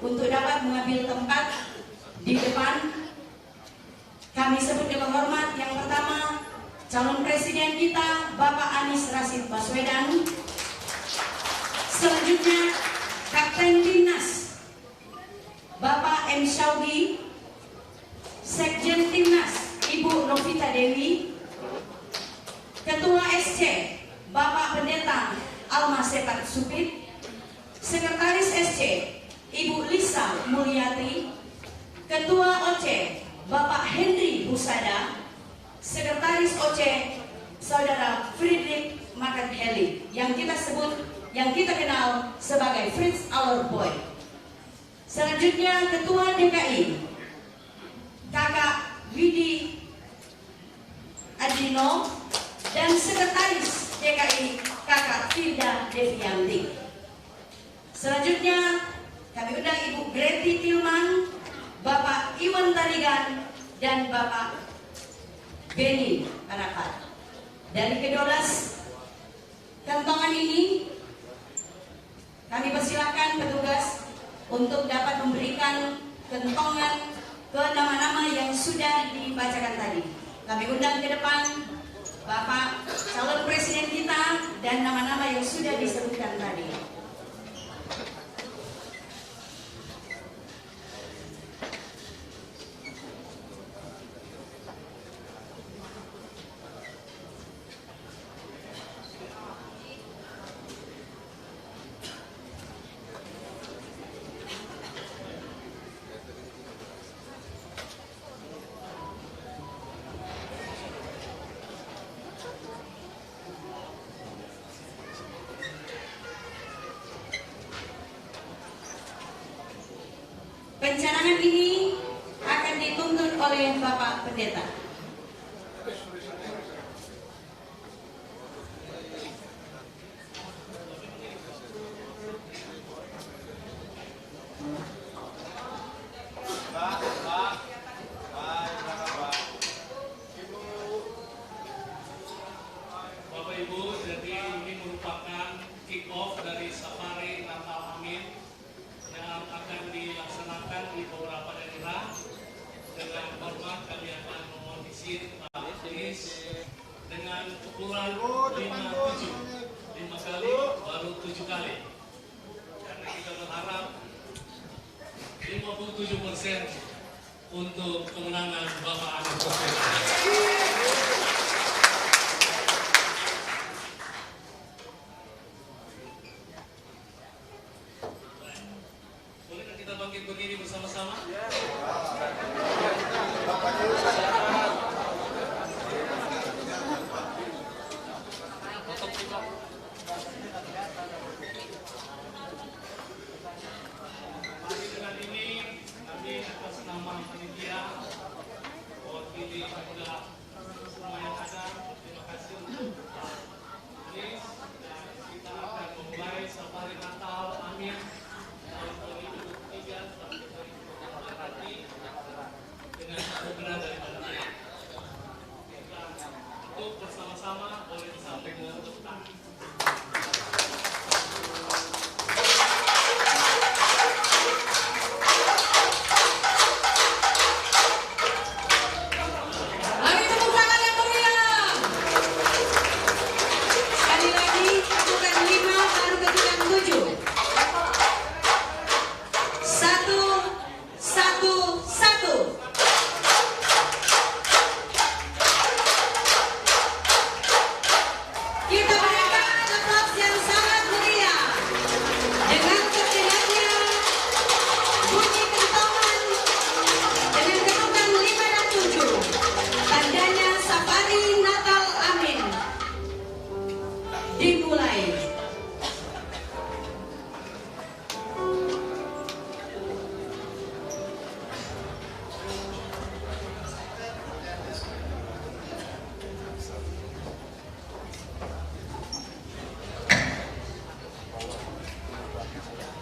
untuk dapat mengambil tempat di depan. Kami sebut dengan hormat yang pertama calon presiden kita Bapak Anies Rashid Baswedan. Selanjutnya Kapten Timnas Bapak M. Syawgi, Sekjen Timnas Ibu Novita Dewi, Ketua SC Bapak Pendeta Alma Sepat Supit, Sekretaris SC Ibu Lisa Mulyati, Ketua OC Bapak Henry Husada, Sekretaris OC Saudara Friedrich Makenheli yang kita kenal sebagai Fritz Our Boy. Selanjutnya Ketua DKI Kakak Widi Adino dan Sekretaris DKI Kakak Firda Devianti. Selanjutnya kami undang Ibu Greti Tilman, Bapak Iwan Tarigan dan Bapak Beni Arapat. Dari ke-12 kantongan ini kami persilakan petugas untuk dapat memberikan kentongan ke nama-nama yang sudah dibacakan tadi. Kami undang ke depan Bapak calon presiden kita dan nama-nama yang sudah disebutkan tadi. Pencanangan ini akan dituntut oleh Bapak Pendeta. Bapak Ibu, jadi ini merupakan kick off dari Safari Natal Amin yang akan dilaksanakan di beberapa daerah. Dengan hormat kami akan memohon izin Pak Anies dengan ukuran 5 kali baru 7 kali, karena kita berharap 57% untuk kemenangan Bapak Anies Baswedan. Bolehkah kita bangkit berdiri bersama-sama? Mari dengan ini kami atas nama panitia mewakili kepada semua yang ada, terima kasih untuk Pak Anies, dan kita akan memulai Safari Natal Amin tahun 2023 sampai 2024 nanti dengan anugerah daripada Allah. Kita untuk bersama-sama boleh disampaikan tepuk tangan.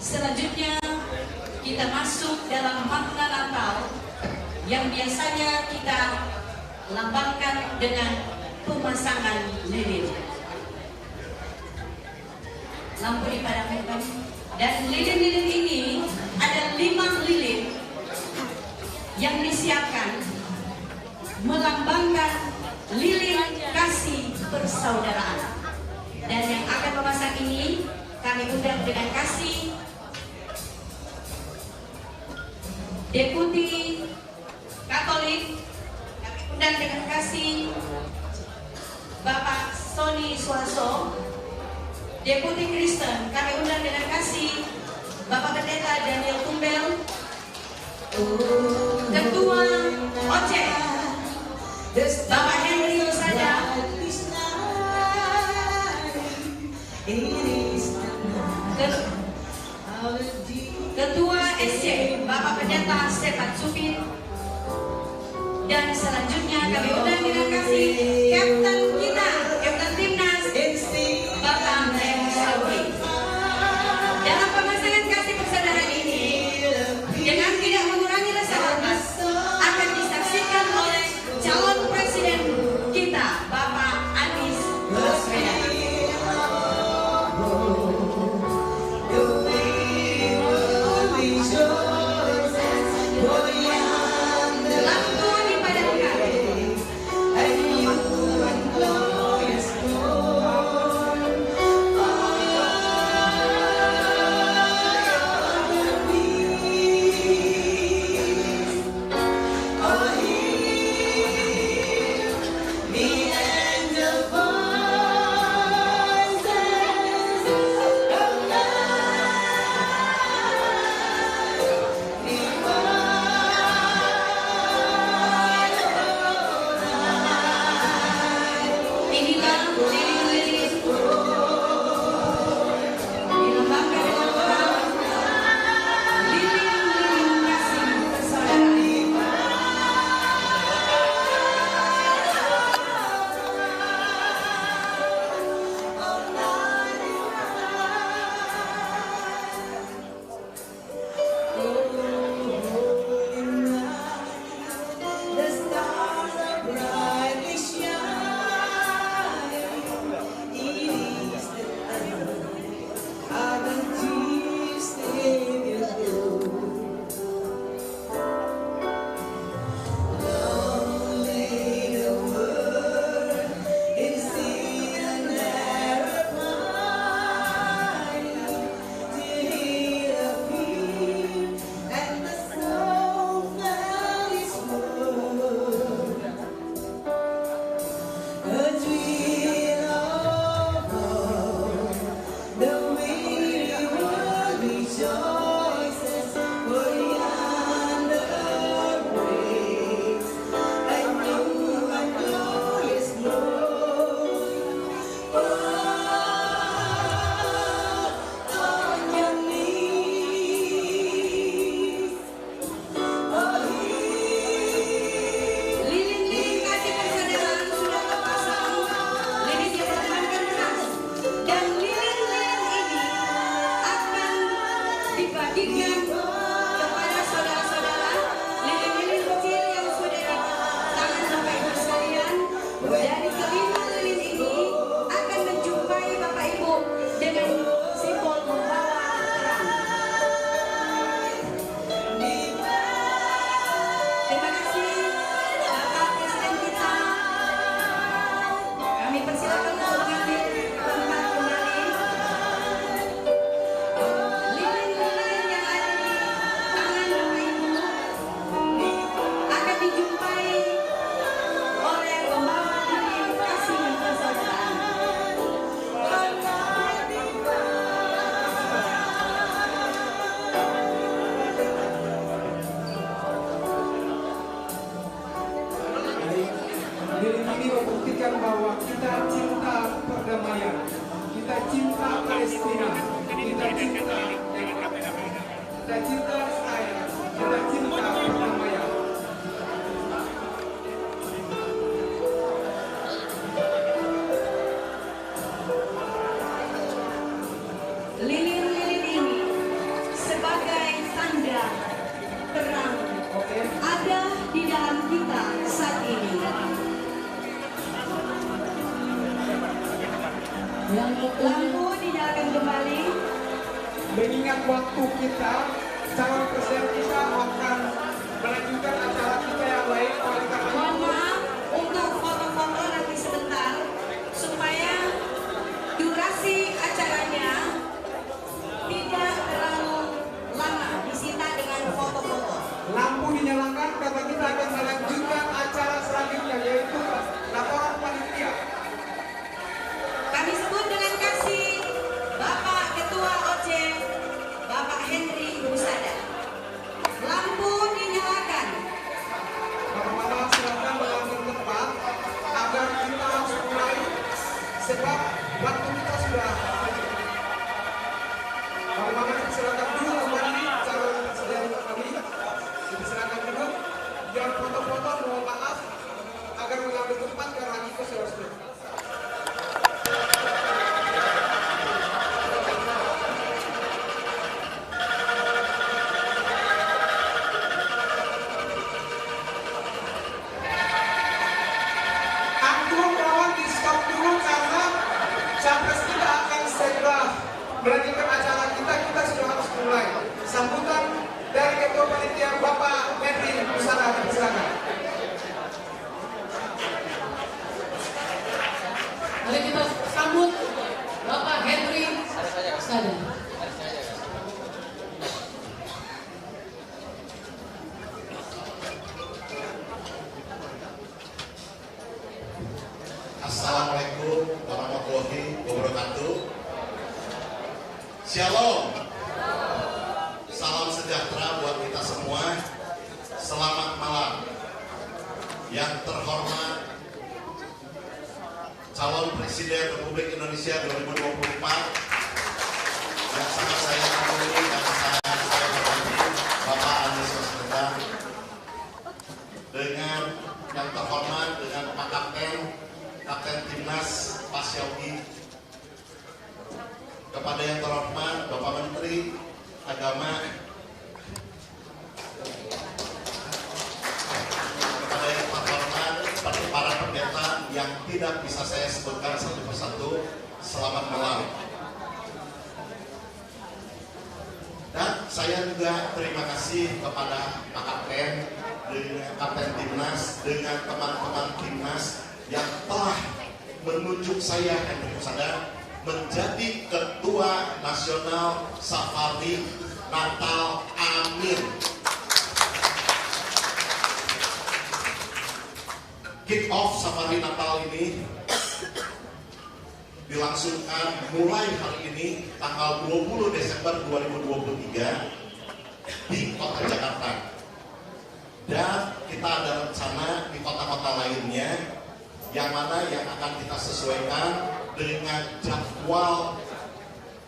Selanjutnya kita masuk dalam makna Natal yang biasanya kita lambangkan dengan pemasangan lilin. Lampu dipadamkan dan lilin-lilin ini ada 5 yang disiapkan melambangkan lilin kasih persaudaraan. Dan yang akan memasang ini kami undang dengan kasih Deputi Katolik, kami undang dengan kasih Bapak Sony Suarso. Deputi Kristen, kami undang dengan kasih Bapak Pendeta Daniel Tumbel. Ketua OCE Bapak Henry Yosada. Ketua SC Bapak Pendeta Stefan Supin. Dan selanjutnya kami undang dengan kasih Kapten kita, Kapten Timnas Bapak M. Sawi. Dalam pemasangan kasih persaudaraan ini, dengan tidak mengurangi rasa hormat, akan disaksikan oleh calon presiden kita, Bapak Anies Baswedan. Lampu dipadamkan. Inilah lilin-lilin dilambangkan dengan perang, lilin-lilin kasih persaudaraan. The stars are brightly shining. It is the time of the Savior's glory. Long lay the world in sin and error pining, till He appeared and the soul found its word. A thrill of hope, the weary world rejoices, for yonder breaks a new and glorious morn. Fall on your knees, oh, Lilin-lilin kasih persaudaraan sudah terpasang. Lilin yang bertemankan keras. Dan lilin-lilin ini akan dibagikan kepada saudara-saudara. Lilin-lilin kecil yang sudah tangan Bapak Ibu sekalian. Dari kelima lilin ini akan menjumpai Bapak Ibu dengan simbol membawa terang. Terima kasih Bapak Presiden kita. Kami persilakan untuk mengambil tempat kembali. Lilin-lilin yang ada di tangan Bapak Ibu akan dijumpai oleh pembawa lilin kasih persaudaraan. Lilin ini membuktikan bahwa kita cinta perdamaian, kita cinta Palestina, kita cinta Israel, kita cinta perdamaian. Lilin-lilin ini sebagai tanda terang ada di dalam kita saat ini. Lampu dinyalakan kembali. Mengingat waktu kita, calon presiden kita akan melanjutkan acara kita yang lain. Oleh karena Mohon maaf untuk foto-foto nanti sebentar supaya durasi acaranya tidak terlalu lama disita dengan foto-foto. lampu dinyalakan karena kita akan melanjutkan acara selanjutnya, yaitu laporan panitia. Kami sebut dengan kasih Bapak Ketua OC, Bapak Henry Husada. Lampu dinyalakan. Bapak-bapak silakan mengambil tempat agar kita harus mulai sebab waktu kita sudah habis. Bapak-bapak silakan duduk kembali calon presiden kami. Silakan duduk. Yang foto-foto mohon maaf agar mengambil tempat karena kita sudah selesai. Antum kawan di stop dulu karena capres kita akan segera melanjutkan acara kita sudah harus mulai. Sambutan dari Ketua Panitia Bapak Henry Husada, silakan. Mari kita sambut Bapak Henry Husada. Assalamualaikum warahmatullahi wabarakatuh. Shalom. Salam sejahtera buat kita semua. Selamat malam. Yang terhormat calon Presiden Republik Indonesia 2024 yang sangat saya kagumi dan sangat saya hormati, Bapak Anies Baswedan, dengan yang terhormat dengan Pak Kapten Timnas Pak Syawki, kepada yang terhormat Bapak Menteri Agama, kepada yang terhormat para pendeta yang tidak bisa saya sebutkan satu persatu, selamat malam. Dan saya juga terima kasih kepada Pak Kapten, dengan Kapten Timnas, dengan teman-teman Timnas yang telah menunjuk saya Henry Husada menjadi Ketua Nasional Safari Natal Amin. Kick off Safari Natal ini dilangsungkan mulai hari ini tanggal 20 Desember 2023 di Kota Jakarta. Dan kita ada rencana di kota-kota lainnya yang mana yang akan kita sesuaikan dengan jadwal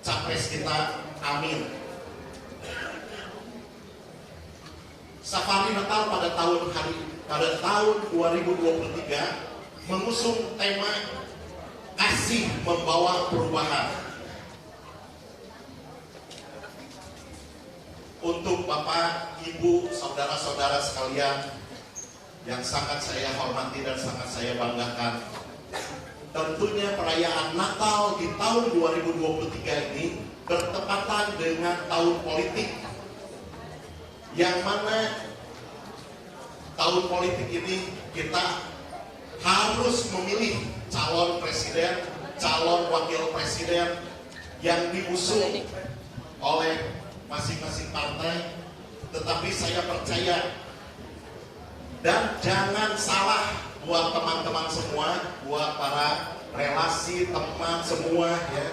capres kita. Amin. Safari Natal pada tahun 2023 mengusung tema kasih membawa perubahan. Untuk Bapak, Ibu, saudara-saudara sekalian yang sangat saya hormati dan sangat saya banggakan, tentunya perayaan Natal di tahun 2023 ini bertepatan dengan tahun politik, yang mana tahun politik ini kita harus memilih calon presiden, calon wakil presiden yang diusung oleh masing-masing partai. Tetapi saya percaya, dan jangan salah buat teman-teman semua, buat para relasi, teman semua ya,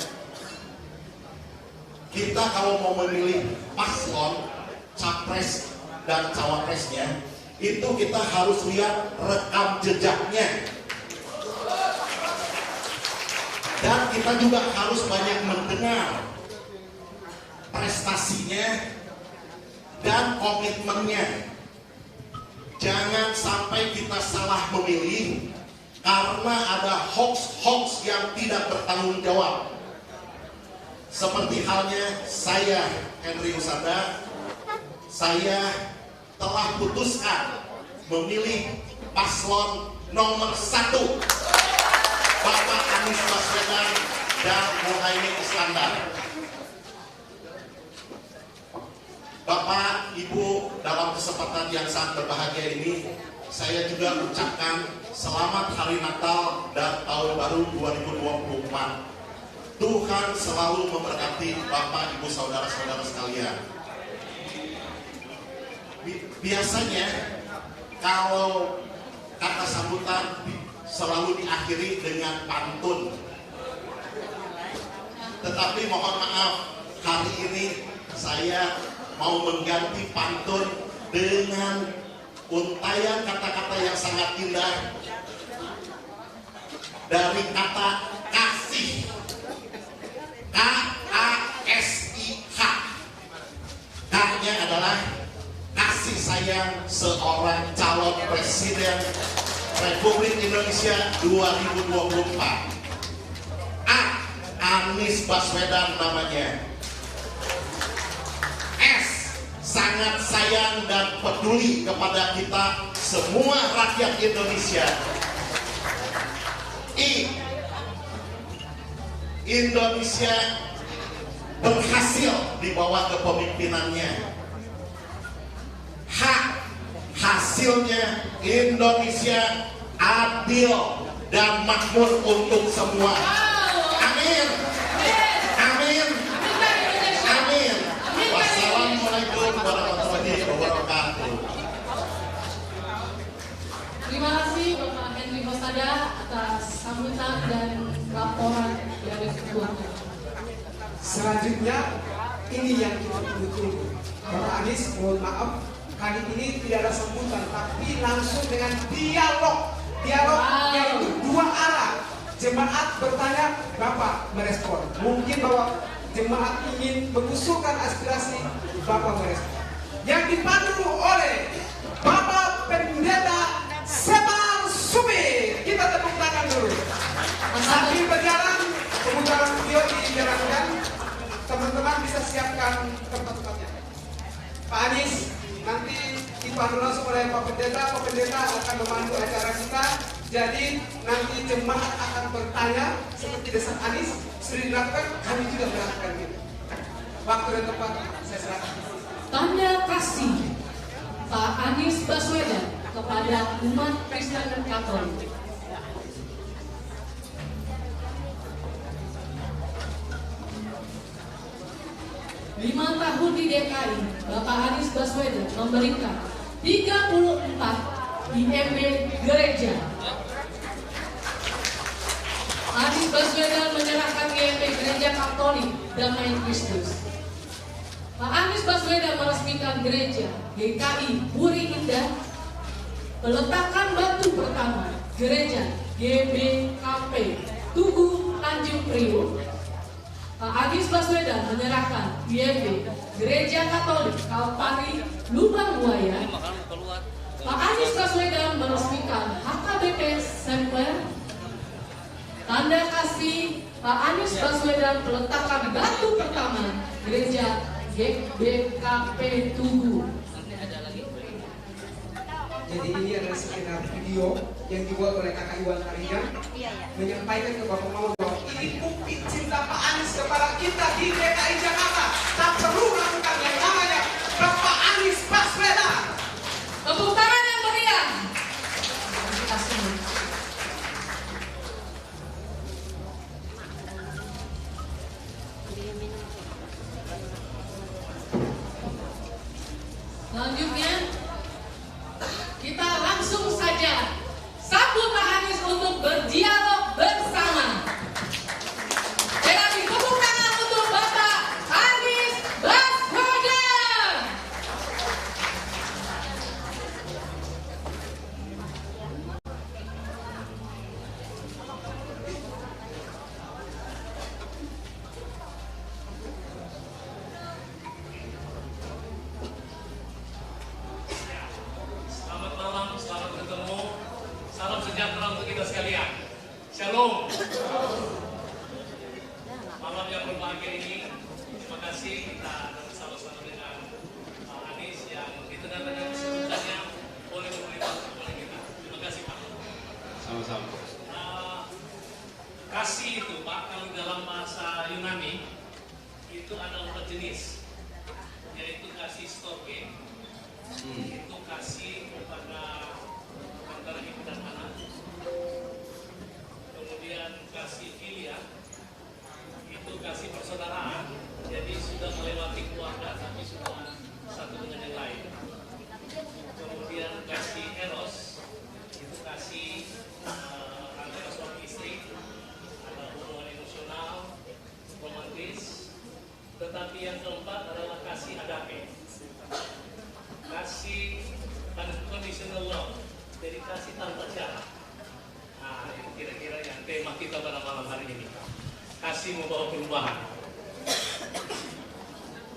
kita kalau mau memilih paslon, capres dan cawapresnya, itu kita harus lihat rekam jejaknya. Dan kita juga harus banyak mendengar prestasinya dan komitmennya. Jangan sampai kita salah memilih karena ada hoax-hoax yang tidak bertanggung jawab. Seperti halnya saya, Henry Husada, saya telah putuskan memilih paslon nomor 1, Bapak Anies Baswedan dan Muhaimin Iskandar. Bapak, Ibu, dalam kesempatan yang sangat berbahagia ini, saya juga ucapkan selamat Hari Natal dan Tahun Baru 2024. Tuhan selalu memberkati Bapak, Ibu, Saudara-saudara sekalian. Biasanya kalau kata sambutan selalu diakhiri dengan pantun. Tetapi mohon maaf, hari ini saya mau mengganti pantun dengan untayan kata-kata yang sangat indah dari kata kasih. K-A-S-I-H. K-nya adalah kasih sayang seorang calon presiden Republik Indonesia 2024. Anies Baswedan namanya. S, sangat sayang dan peduli kepada kita semua rakyat Indonesia. I, Indonesia berhasil di bawah kepemimpinannya. H, hasilnya Indonesia adil dan makmur untuk semua. Amin. Amin. Amin. Wassalamualaikum warahmatullahi wabarakatuh. Terima kasih Bapak Henry Hosada atas sambutan dan laporan dari keduanya. Selanjutnya, ini yang kita tunggu-tunggu. Bapak Anies, mohon maaf, kali ini tidak ada sambutan, tapi langsung dengan dialog. Dialog yaitu dua arah. Jemaat bertanya, Bapak merespon. Mungkin bahwa jemaat ingin mengusulkan aspirasi, Bapak merespon. Yang dipandu oleh Bapak Pendeta Semar Subir. Kita tepuk tangan dulu. Sambil berjalan, pemutaran video dijalankan. Teman-teman bisa siapkan tempat-tempatnya. Pak Anies, nanti dipandu langsung oleh Pak Pendeta. Pak Pendeta akan memandu acara kita. Jadi nanti jemaat akan bertanya seperti desak Anies sudah dilakukan, kami juga melakukan gitu. Waktu dan tempat saya serahkan. Tanda kasih Pak Anies Baswedan kepada umat Kristen Katolik. Lima tahun di DKI, Bapak Anies Baswedan memberikan 34 IMB gereja. Anies Baswedan menyerahkan IMB Gereja Katolik Damai Kristus. Pak Anies Baswedan meresmikan gereja GKI Puri Indah. Peletakan batu pertama gereja GBKP Tugu Tanjung Priok. Pak Anies Baswedan menyerahkan IMB Gereja Katolik Kalpari Lubang Buaya. Pak Anies Baswedan meresmikan HKBP Sampler. Tanda kasih Pak Anies Baswedan peletakan batu pertama gereja GBKP Tugu. Jadi ini adalah sekedar video yang dibuat oleh Kakak Iwan Karijan menyampaikan ke Bapak Mawar bahwa ini bukti cinta Pak Anies kepada kita di DKI Jakarta. Tak perlu melakukan yang namanya Bapak Anies Baswedan. Tepuk tangan yang meriah. Terima kasih. Selanjutnya kita langsung saja sambut Pak Anies untuk berdialog bersama. Jadi tepuk tangan untuk Bapak Anies Baswedan. kasih tanpa cara. Nah, itu kira-kira yang tema kita pada malam hari ini. Kasih membawa perubahan.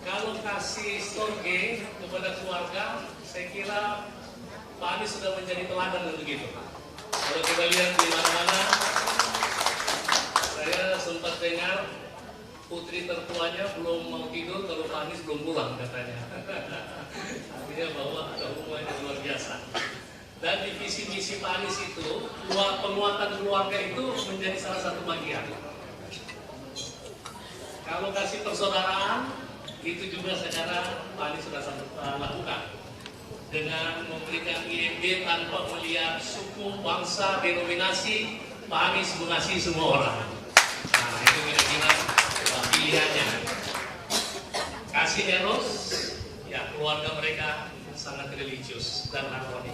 Kalau kasih storge kepada keluarga, saya kira Pak Anies sudah menjadi teladan untuk itu. Kalau kita lihat di mana-mana, saya sempat dengar putri tertuanya belum mau tidur kalau Pak Anies belum pulang katanya. Artinya bahwa ada hubungan yang luar biasa. Dan di visi-misi Pak Anies itu, penguatan keluarga itu menjadi salah satu bagian. Kalau kasih persaudaraan, itu juga secara Pak Anies sudah lakukan. Dengan memberikan IMB tanpa melihat suku, bangsa, denominasi, Pak Anies mengasihi semua orang. Nah, itu kira-kira pilihannya. Kasih eros, ya keluarga mereka sangat religius dan harmoni.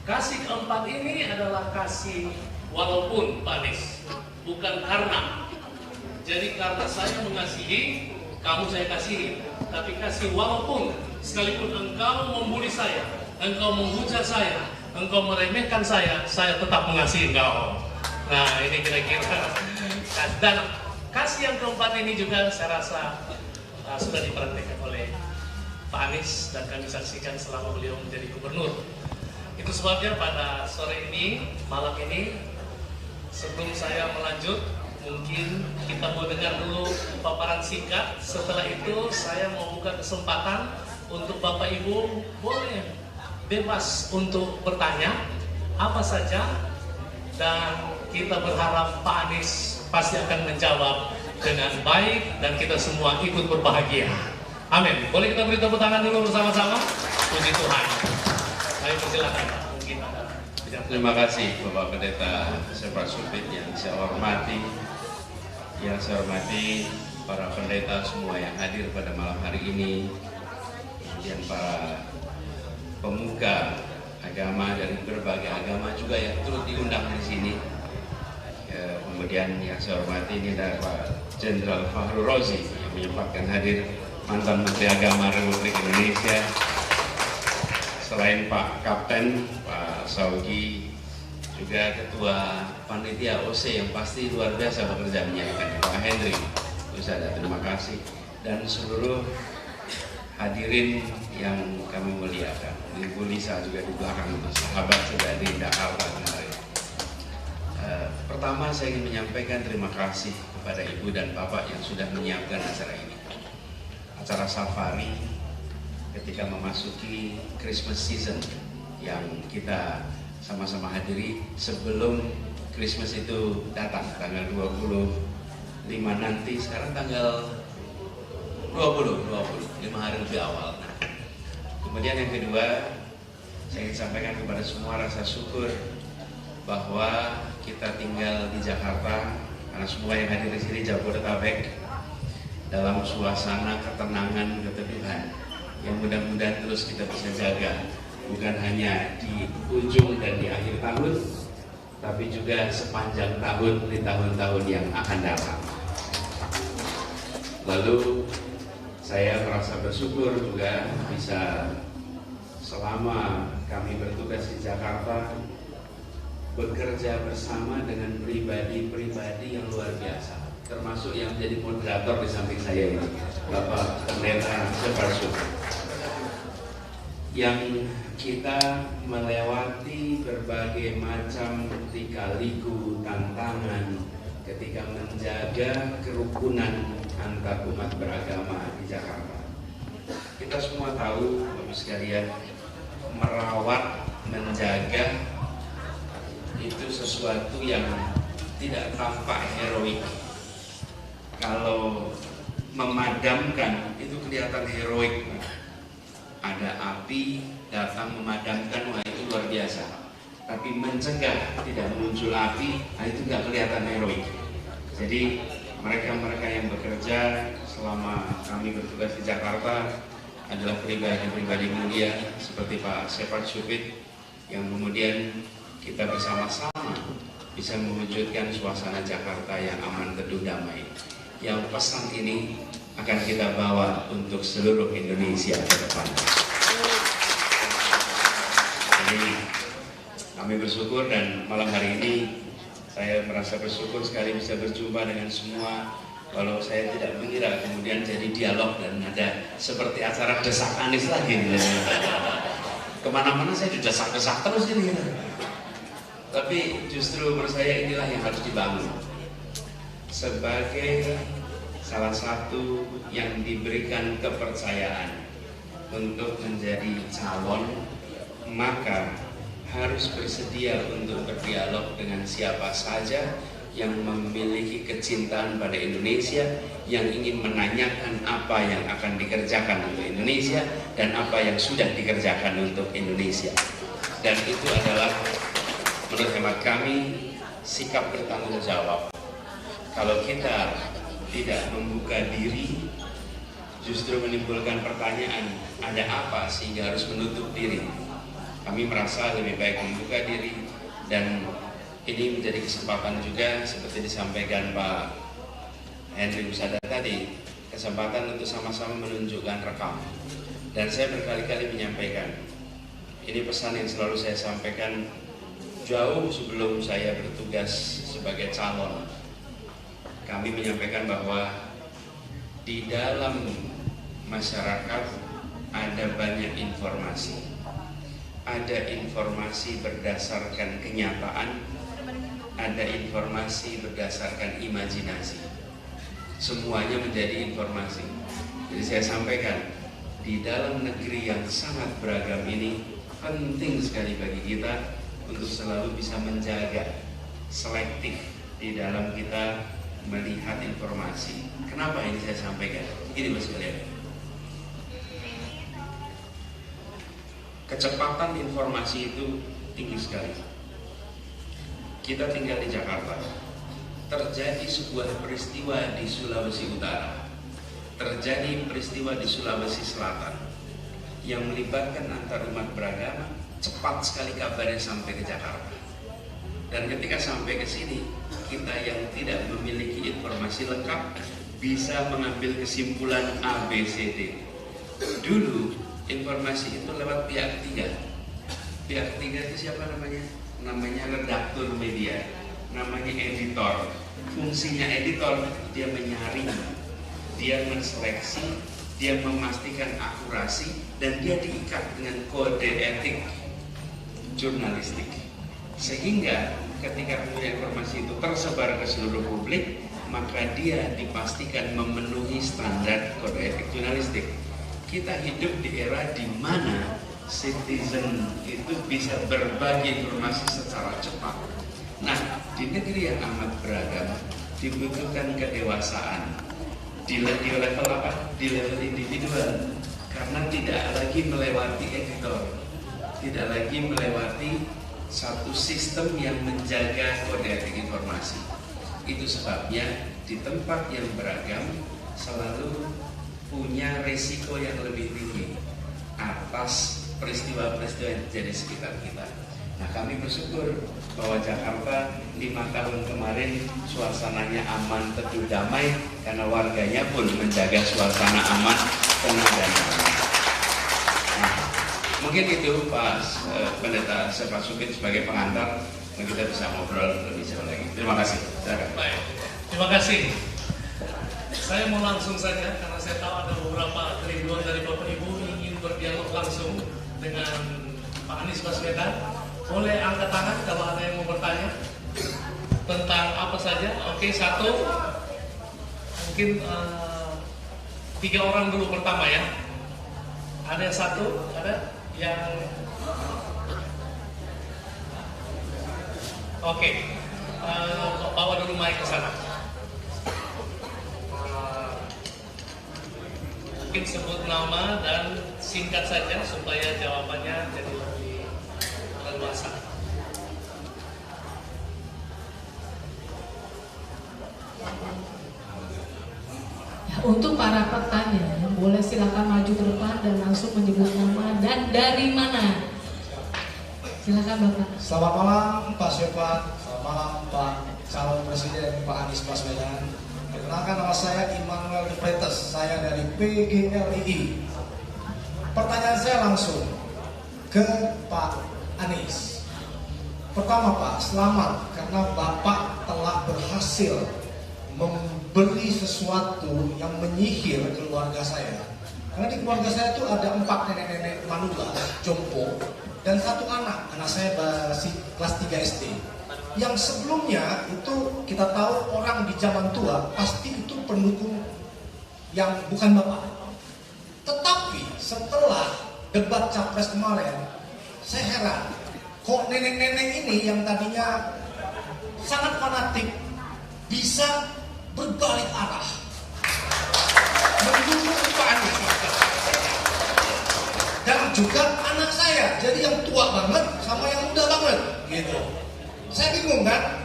Kasih keempat ini adalah kasih walaupun Pak Anies, bukan karena. Jadi karena saya mengasihi, kamu saya kasihi. Tapi kasih walaupun, sekalipun engkau membuli saya, engkau menghujat saya, engkau meremehkan saya tetap mengasihi engkau. Nah, ini kira-kira. Dan kasih yang keempat ini juga saya rasa sudah diperhatikan oleh Pak Anies dan kami saksikan selama beliau menjadi gubernur. Itu sebabnya pada sore ini, malam ini, sebelum saya melanjut, mungkin kita mau dengar dulu paparan singkat. Setelah itu saya mau buka kesempatan untuk Bapak Ibu boleh bebas untuk bertanya apa saja, dan kita berharap Pak Anies pasti akan menjawab dengan baik dan kita semua ikut berbahagia. Amin. Boleh kita beri tepuk tangan dulu bersama-sama? Puji Tuhan. Saya persilakan. Mungkin ada. Terima kasih Bapak Pendeta Separ Supit yang saya hormati. Yang saya hormati para pendeta semua yang hadir pada malam hari ini, kemudian para pemuka agama dari berbagai agama juga yang turut diundang di sini. Kemudian yang saya hormati ini adalah Pak Jenderal Fahru Rozi yang menyempatkan hadir, mantan Menteri Agama Republik Indonesia. Selain Pak Kapten, Pak Saugi, juga Ketua Panitia OC yang pasti luar biasa bekerja menyiapkan, Pak Henry Usada, terima kasih, dan seluruh hadirin yang kami muliakan. Ibu Lisa juga di belakang, sahabat sudah di Jakarta kemarin. Pertama saya ingin menyampaikan terima kasih kepada Ibu dan Bapak yang sudah menyiapkan acara ini. Acara safari ketika memasuki Christmas season yang kita sama-sama hadiri sebelum Christmas itu datang, tanggal 25 nanti, sekarang tanggal 5 hari lebih awal. Kemudian yang kedua, saya ingin sampaikan kepada semua rasa syukur bahwa kita tinggal di Jakarta, karena semua yang hadir di sini Jabodetabek, dalam suasana ketenangan, keteduhan yang mudah-mudahan terus kita bisa jaga, bukan hanya di ujung dan di akhir tahun, tapi juga sepanjang tahun di tahun-tahun yang akan datang. Lalu saya merasa bersyukur juga bisa selama kami bertugas di Jakarta bekerja bersama dengan pribadi-pribadi yang luar biasa, termasuk yang menjadi moderator di samping saya ini, Bapak Pendeta Separ Supit, yang kita melewati berbagai macam lika-liku tantangan ketika menjaga kerukunan antar umat beragama di Jakarta. Kita semua tahu, Bapak sekalian, merawat, menjaga itu sesuatu yang tidak tampak heroik. Kalau memadamkan itu kelihatan heroik. Ada api datang memadamkan, wah itu luar biasa. Tapi mencegah tidak muncul api, nah itu nggak kelihatan heroik. Jadi mereka-mereka yang bekerja selama kami bertugas di Jakarta adalah pribadi-pribadi mulia seperti Pak Separ Supit, yang kemudian kita bersama-sama bisa mewujudkan suasana Jakarta yang aman, teduh, damai. Yang pesan ini akan kita bawa untuk seluruh Indonesia ke depan. Jadi Kami bersyukur dan malam hari ini saya merasa bersyukur sekali bisa berjumpa dengan semua. Walau saya tidak mengira kemudian jadi dialog dan ada seperti acara desak Anies lagi. Kemana-mana saya didesak-desak terus ini. Tapi justru menurut saya inilah yang harus dibangun. Sebagai salah satu yang diberikan kepercayaan untuk menjadi calon, maka harus bersedia untuk berdialog dengan siapa saja yang memiliki kecintaan pada Indonesia, yang ingin menanyakan apa yang akan dikerjakan untuk Indonesia dan apa yang sudah dikerjakan untuk Indonesia. Dan itu adalah menurut hemat kami sikap bertanggung jawab. Kalau kita tidak membuka diri, justru menimbulkan pertanyaan, ada apa sehingga harus menutup diri? Kami merasa lebih baik membuka diri, dan ini menjadi kesempatan juga seperti disampaikan Pak Henry Husada tadi, kesempatan untuk sama-sama menunjukkan rekam. Dan saya berkali-kali menyampaikan, ini pesan yang selalu saya sampaikan jauh sebelum saya bertugas sebagai calon. Kami menyampaikan bahwa di dalam masyarakat ada banyak informasi. Ada informasi berdasarkan kenyataan, ada informasi berdasarkan imajinasi. Semuanya menjadi informasi. Jadi saya sampaikan, di dalam negeri yang sangat beragam ini, penting sekali bagi kita untuk selalu bisa menjaga selektif di dalam kita melihat informasi. Kenapa ini saya sampaikan? Ini Mas sekalian. Kecepatan informasi itu tinggi sekali. Kita tinggal di Jakarta. Terjadi sebuah peristiwa di Sulawesi Utara. Terjadi peristiwa di Sulawesi Selatan yang melibatkan antar umat beragama. Cepat sekali kabarnya sampai ke Jakarta. Dan ketika sampai ke sini, kita yang tidak memiliki informasi lengkap bisa mengambil kesimpulan A, B, C, D. Dulu informasi itu lewat pihak ketiga. Pihak ketiga itu siapa namanya? Namanya redaktur media, namanya editor. Fungsinya editor, dia menyaring, dia menseleksi, dia memastikan akurasi, dan dia diikat dengan kode etik jurnalistik. Sehingga ketika kemudian informasi itu tersebar ke seluruh publik, maka dia dipastikan memenuhi standar kode etik jurnalistik. Kita hidup di era di mana citizen itu bisa berbagi informasi secara cepat. Nah, di negeri yang amat beragam dibutuhkan kedewasaan di level apa? Di level individual, karena tidak lagi melewati editor, tidak lagi melewati satu sistem yang menjaga kode etik informasi. Itu sebabnya di tempat yang beragam selalu punya risiko yang lebih tinggi atas peristiwa-peristiwa yang terjadi di sekitar kita. Nah, kami bersyukur bahwa Jakarta 5 tahun kemarin suasananya aman, teduh, damai, karena warganya pun menjaga suasana aman, tenang dan damai. Nah, mungkin itu Pak Pendeta Pak Supit sebagai pengantar, dan kita bisa ngobrol lebih jauh lagi. Terima kasih. Silakan. Baik, terima kasih. Saya mau langsung saja, karena saya tahu ada beberapa kerinduan dari Bapak Ibu ingin berdialog langsung dengan Pak Anies Baswedan. Boleh angkat tangan kalau ada yang mau bertanya tentang apa saja. Oke, satu, mungkin 3 orang dulu pertama ya. Ada yang satu, ada yang oke. Bawa dulu mic ke sana. Mungkin sebut nama dan singkat saja supaya jawabannya jadi lebih leluasa. Ya, untuk para petanya, boleh silakan maju ke depan dan langsung menyebut nama dan dari mana. Silakan Bapak. Selamat malam Pak Syofat, selamat malam Pak calon presiden Pak Anies Baswedan. Perkenalkan, nama saya Immanuel De Freitas, saya dari PGRII. Pertanyaan saya langsung ke Pak Anies. Pertama Pak, selamat karena Bapak telah berhasil memberi sesuatu yang menyihir keluarga saya. Karena di keluarga saya itu ada 4 nenek-nenek manula, jompo, dan 1 anak saya masih kelas 3 SD. Yang sebelumnya itu kita tahu orang di zaman tua pasti itu pendukung yang bukan Bapak. Tetapi setelah debat capres kemarin, saya heran, kok nenek-nenek ini yang tadinya sangat fanatik bisa berbalik arah mendukung Pak Anies. Dan juga anak saya, jadi yang tua banget sama yang muda banget, gitu. Saya bingung kan,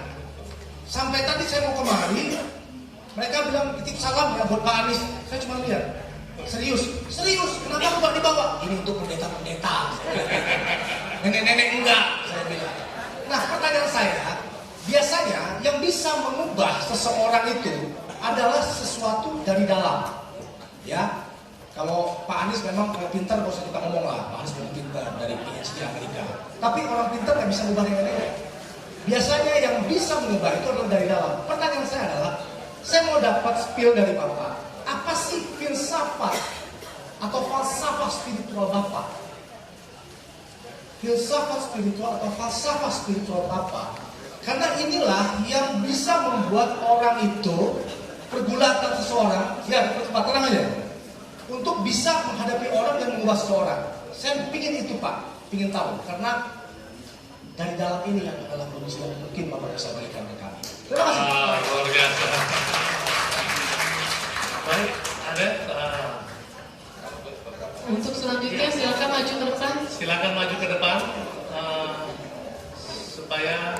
sampai tadi saya mau kemari, mereka bilang titip salam ya buat Pak Anies. Saya cuma lihat, serius, kenapa bukan dibawa? Ini untuk pendeta-pendeta, nenek-nenek enggak, saya bilang. Nah pertanyaan saya, biasanya yang bisa mengubah seseorang itu adalah sesuatu dari dalam, ya. Kalau Pak Anies memang pintar, gak usah kita ngomong lah. Pak Anies memang pintar dari PhD Amerika. Tapi orang pintar gak bisa mengubah nenek-nenek. Biasanya yang bisa mengubah itu adalah dari dalam. Pertanyaan saya adalah, saya mau dapat spill dari Bapak. Apa sih filsafat atau falsafah spiritual Bapak? Filsafat spiritual atau falsafah spiritual Bapak. Karena inilah yang bisa membuat orang itu, pergulatan seseorang, ya tempat tenang aja, untuk bisa menghadapi orang yang mengubah seseorang. Saya ingin itu Pak, ingin tahu. Karena dari dalam ini yang adalah kondisi yang mungkin Bapak bisa berikan ke kami. Terima kasih. Luar biasa. Baik, ada Untuk selanjutnya silakan maju ke depan. silakan maju ke depan supaya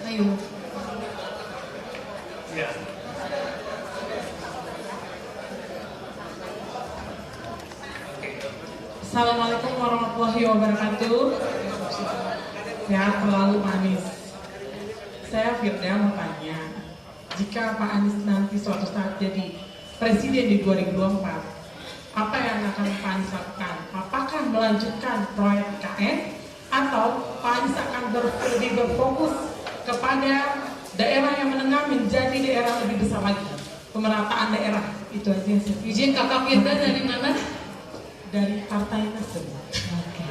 Ayo. ya. Assalamualaikum warahmatullahi wabarakatuh. Sehat selalu Pak Anies. Saya Firda mau tanya, jika Pak Anies nanti suatu saat jadi presiden di 2024, apa yang akan Pak Anies lakukan? Apakah melanjutkan proyek KN atau Pak Anies akan lebih berfokus kepada daerah yang menengah menjadi daerah lebih besar lagi, pemerataan daerah? Itu aja yang saya. Izin Kakak Firda dari mana? Dari Partai Nasdem. Oke.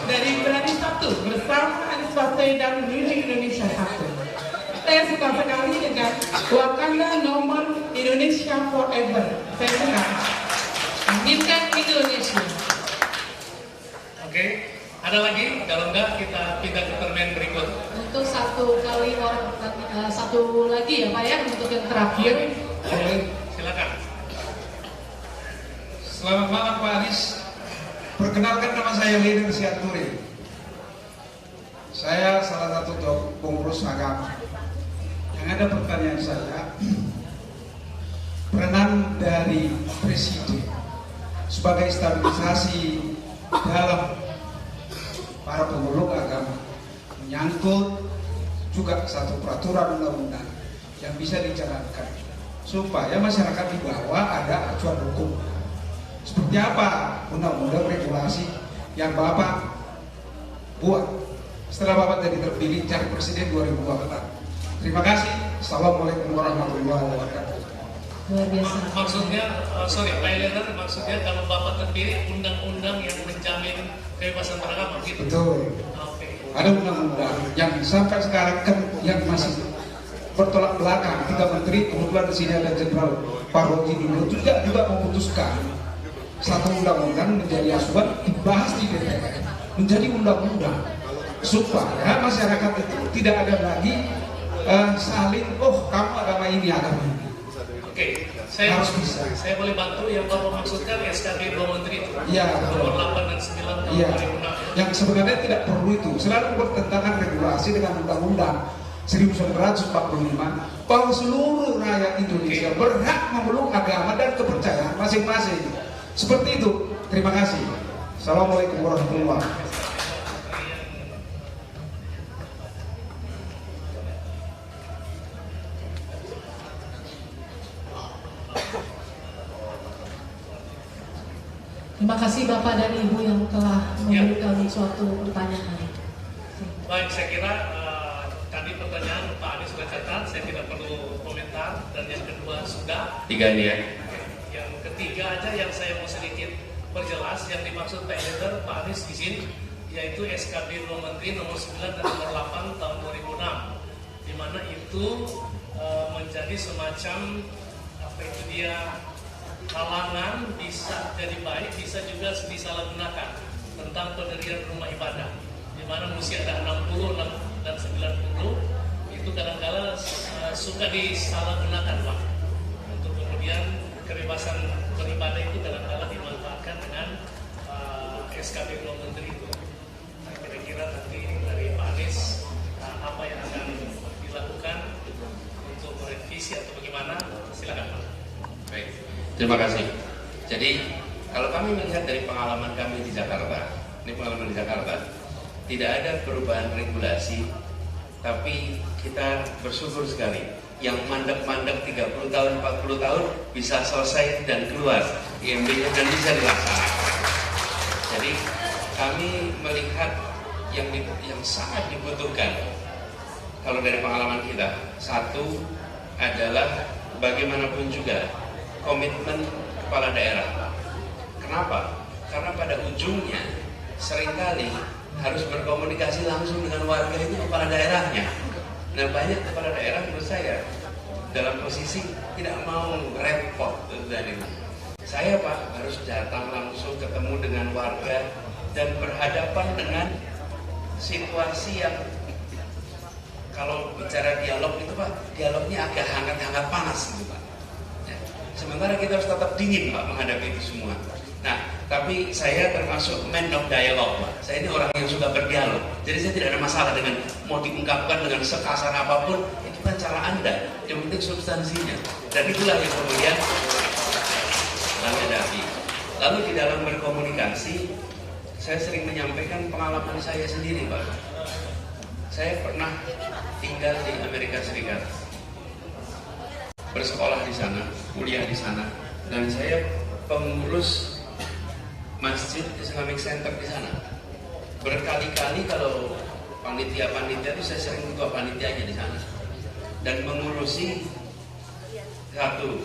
Dari Berani Satu bersama Anies Baswedan menuju Indonesia Satu. Saya suka sekali dengan Wakanda nomor Indonesia Forever. Saya suka. Hadirkan Indonesia. Oke, ada lagi? Kalau enggak kita pindah ke permen berikut. Untuk satu lagi ya Pak ya, untuk yang terakhir. Silakan. Selamat malam Pak Anies. Perkenalkan, nama saya Leader Siaturi. Saya salah satu pengurus agama. Yang ada pertanyaan saya, peran dari Presiden sebagai stabilisasi dalam para pemeluk agama, menyangkut juga satu peraturan undang-undang yang bisa dijalankan supaya masyarakat di bawah ada acuan hukum. Seperti apa undang-undang regulasi yang Bapak buat setelah Bapak jadi terpilih jadi Presiden 2024. Terima kasih. Assalamualaikum warahmatullahi wabarakatuh. Luar biasa. Maksudnya, Pak Leader, maksudnya kalau Bapak terpilih undang-undang yang menjamin kebebasan beragama gitu. Betul. Oke. Ada undang-undang yang sampai sekarang kan yang masih bertolak belakang. 3 menteri, kebetulan di sini ada Jenderal Parodi dulu juga memutuskan satu undang-undang menjadi asuhan dibahas di DPR menjadi undang-undang supaya masyarakat itu tidak ada lagi saling kamu agama ini agama ini. Oke, saya Harus bisa. Saya boleh bantu yang Bapak maksudkan SKB 2 Menteri itu. Iya. Nomor 8 dan 9 tahun Iya. 2006. Yang sebenarnya tidak perlu itu, selalu bertentangan regulasi dengan undang-undang 1945 bahwa seluruh rakyat Indonesia berhak memeluk agama dan kepercayaan masing-masing. Seperti itu. Terima kasih. Assalamualaikum warahmatullahi wabarakatuh. Terima kasih Bapak dan Ibu yang telah memberikan suatu pertanyaan. Baik, saya kira tadi pertanyaan Pak Anies sudah catat, saya tidak perlu komentar. Dan yang kedua sudah. Tiga ini ya. Yang ketiga aja yang saya mau sedikit perjelas, yang dimaksud Pak Eder, Pak Anies izin, yaitu SKB Dua Menteri nomor 9 dan nomor 8 tahun 2006, di mana itu menjadi semacam apa itu dia halangan bisa jadi baik, bisa juga disalahgunakan tentang pendirian rumah ibadah, di mana mesti ada 60 dan 90 itu kadang-kala suka disalahgunakan Pak, untuk kemudian kebebasan beribadah itu kadang-kala dimanfaatkan dengan SKB Dua Menteri itu. Nah, kira-kira nanti dari Pak Anies apa yang akan dilakukan untuk merevisi atau bagaimana, silakan Pak. Baik, terima kasih. Jadi kalau kami melihat dari pengalaman kami di Jakarta, ini pengalaman di Jakarta, tidak ada perubahan regulasi, tapi kita bersyukur sekali. Yang mandek-mandek 30 tahun, 40 tahun bisa selesai dan keluar IMB-nya dan bisa dilaksanakan. Jadi kami melihat yang sangat dibutuhkan kalau dari pengalaman kita, satu adalah bagaimanapun juga komitmen kepala daerah. Kenapa? Karena pada ujungnya seringkali harus berkomunikasi langsung dengan warga itu kepala daerahnya. Nah, banyak kepala daerah menurut saya dalam posisi tidak mau repot dan itu. Saya Pak harus datang langsung ketemu dengan warga dan berhadapan dengan situasi yang kalau bicara dialog itu Pak, dialognya agak hangat-hangat panas gitu Pak. Ya. Sementara kita harus tetap dingin Pak menghadapi itu semua. Nah, tapi saya termasuk man of dialogue Pak. Saya ini orang yang suka berdialog. Jadi saya tidak ada masalah dengan mau diungkapkan dengan sekasar apapun. Itu kan cara Anda. Yang penting substansinya. Dan itulah yang kemudian kami hadapi. Lalu di dalam berkomunikasi, saya sering menyampaikan pengalaman saya sendiri Pak. Saya pernah tinggal di Amerika Serikat, bersekolah di sana, kuliah di sana, dan saya pengurus Masjid Islamic Center di sana. Berkali-kali kalau panitia-panitia itu saya sering ketua panitianya di sana dan mengurusi satu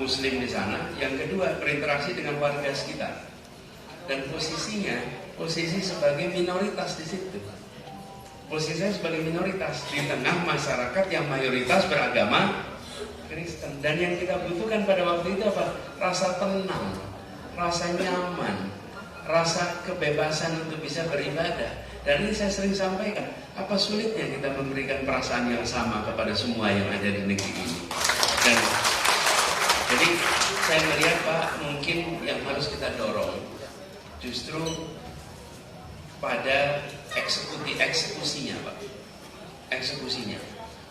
Muslim di sana, yang kedua berinteraksi dengan warga sekitar dan posisi sebagai minoritas di situ. Posisi saya sebagai minoritas di tengah masyarakat yang mayoritas beragama Kristen. Dan yang kita butuhkan pada waktu itu apa? Rasa tenang, rasa nyaman, rasa kebebasan untuk bisa beribadah. Dan ini saya sering sampaikan, apa sulitnya kita memberikan perasaan yang sama kepada semua yang ada di negeri ini. Dan jadi saya melihat Pak, mungkin yang harus kita dorong justru pada eksekusinya Pak, eksekusinya.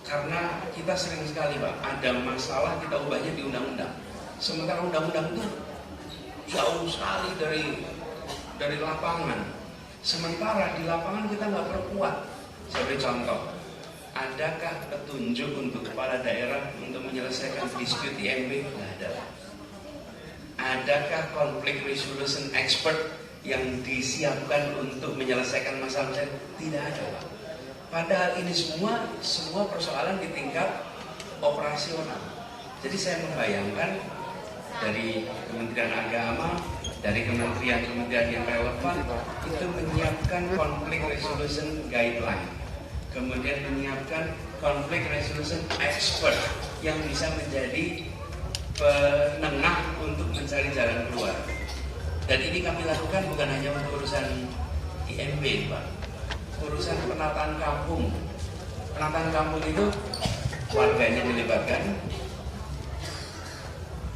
Karena kita sering sekali Pak, ada masalah kita ubahnya di undang-undang. Sementara undang-undang itu jauh sekali dari lapangan. Sementara di lapangan kita nggak perkuat. Saya beri contoh, adakah petunjuk untuk kepala daerah untuk menyelesaikan dispute IMB? Nggak ada. Adakah konflik resolution expert yang disiapkan untuk menyelesaikan masalah? Tidak ada Pak. Padahal ini semua persoalan di tingkat operasional. Jadi saya membayangkan dari Kementerian Agama, dari kementerian-kementerian yang relevan itu menyiapkan konflik resolution guideline, kemudian menyiapkan konflik resolution expert yang bisa menjadi penengah untuk mencari jalan keluar. Dan ini kami lakukan bukan hanya untuk urusan IMB Pak, urusan penataan kampung. Penataan kampung itu warganya dilibatkan,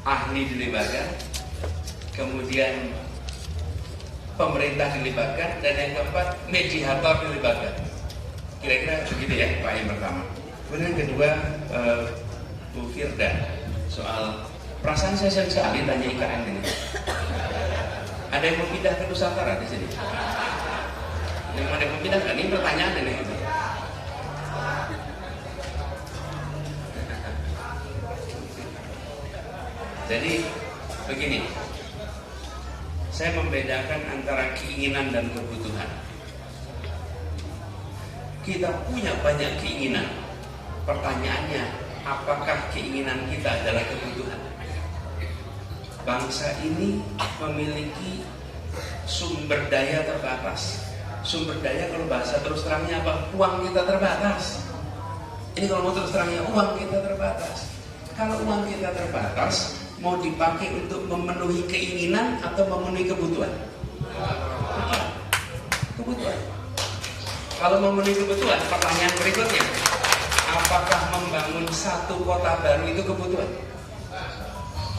ahli dilibatkan, kemudian pemerintah dilibatkan, dan yang keempat mediator dilibatkan. Kira-kira begitu ya Pak yang pertama. Kemudian yang kedua, Bu Firda, soal perasaan saya sering sekali tanya IKN ini. Ada yang mau pindah ke Nusantara di sini? Yang ada yang mau pindah kan? Ini pertanyaan ini. Jadi begini, saya membedakan antara keinginan dan kebutuhan. Kita punya banyak keinginan. Pertanyaannya, apakah keinginan kita adalah kebutuhan? Bangsa ini memiliki sumber daya terbatas. Sumber daya kalau bahasa terus terangnya apa? Uang kita terbatas. Ini kalau mau terus terangnya, uang kita terbatas. Kalau uang kita terbatas, mau dipakai untuk memenuhi keinginan atau memenuhi kebutuhan? Kebutuhan. Kalau memenuhi kebutuhan, pertanyaan berikutnya, apakah membangun satu kota baru itu kebutuhan?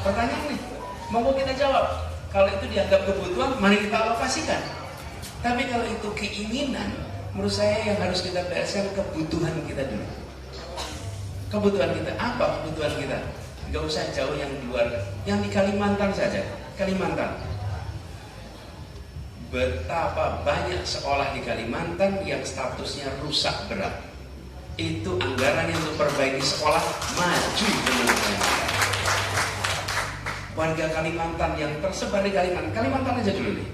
Pertanyaan nih, mau kita jawab. Kalau itu dianggap kebutuhan, mari kita alokasikan. Tapi kalau itu keinginan, menurut saya yang harus kita bereskan kebutuhan kita dulu. Kebutuhan kita, apa kebutuhan kita? Gak usah jauh yang di luar, yang di Kalimantan saja. Kalimantan, betapa banyak sekolah di Kalimantan yang statusnya rusak berat. Itu anggaran yang untuk perbaiki sekolah maju menurut saya. Warga Kalimantan yang tersebar di Kalimantan aja dulu nih,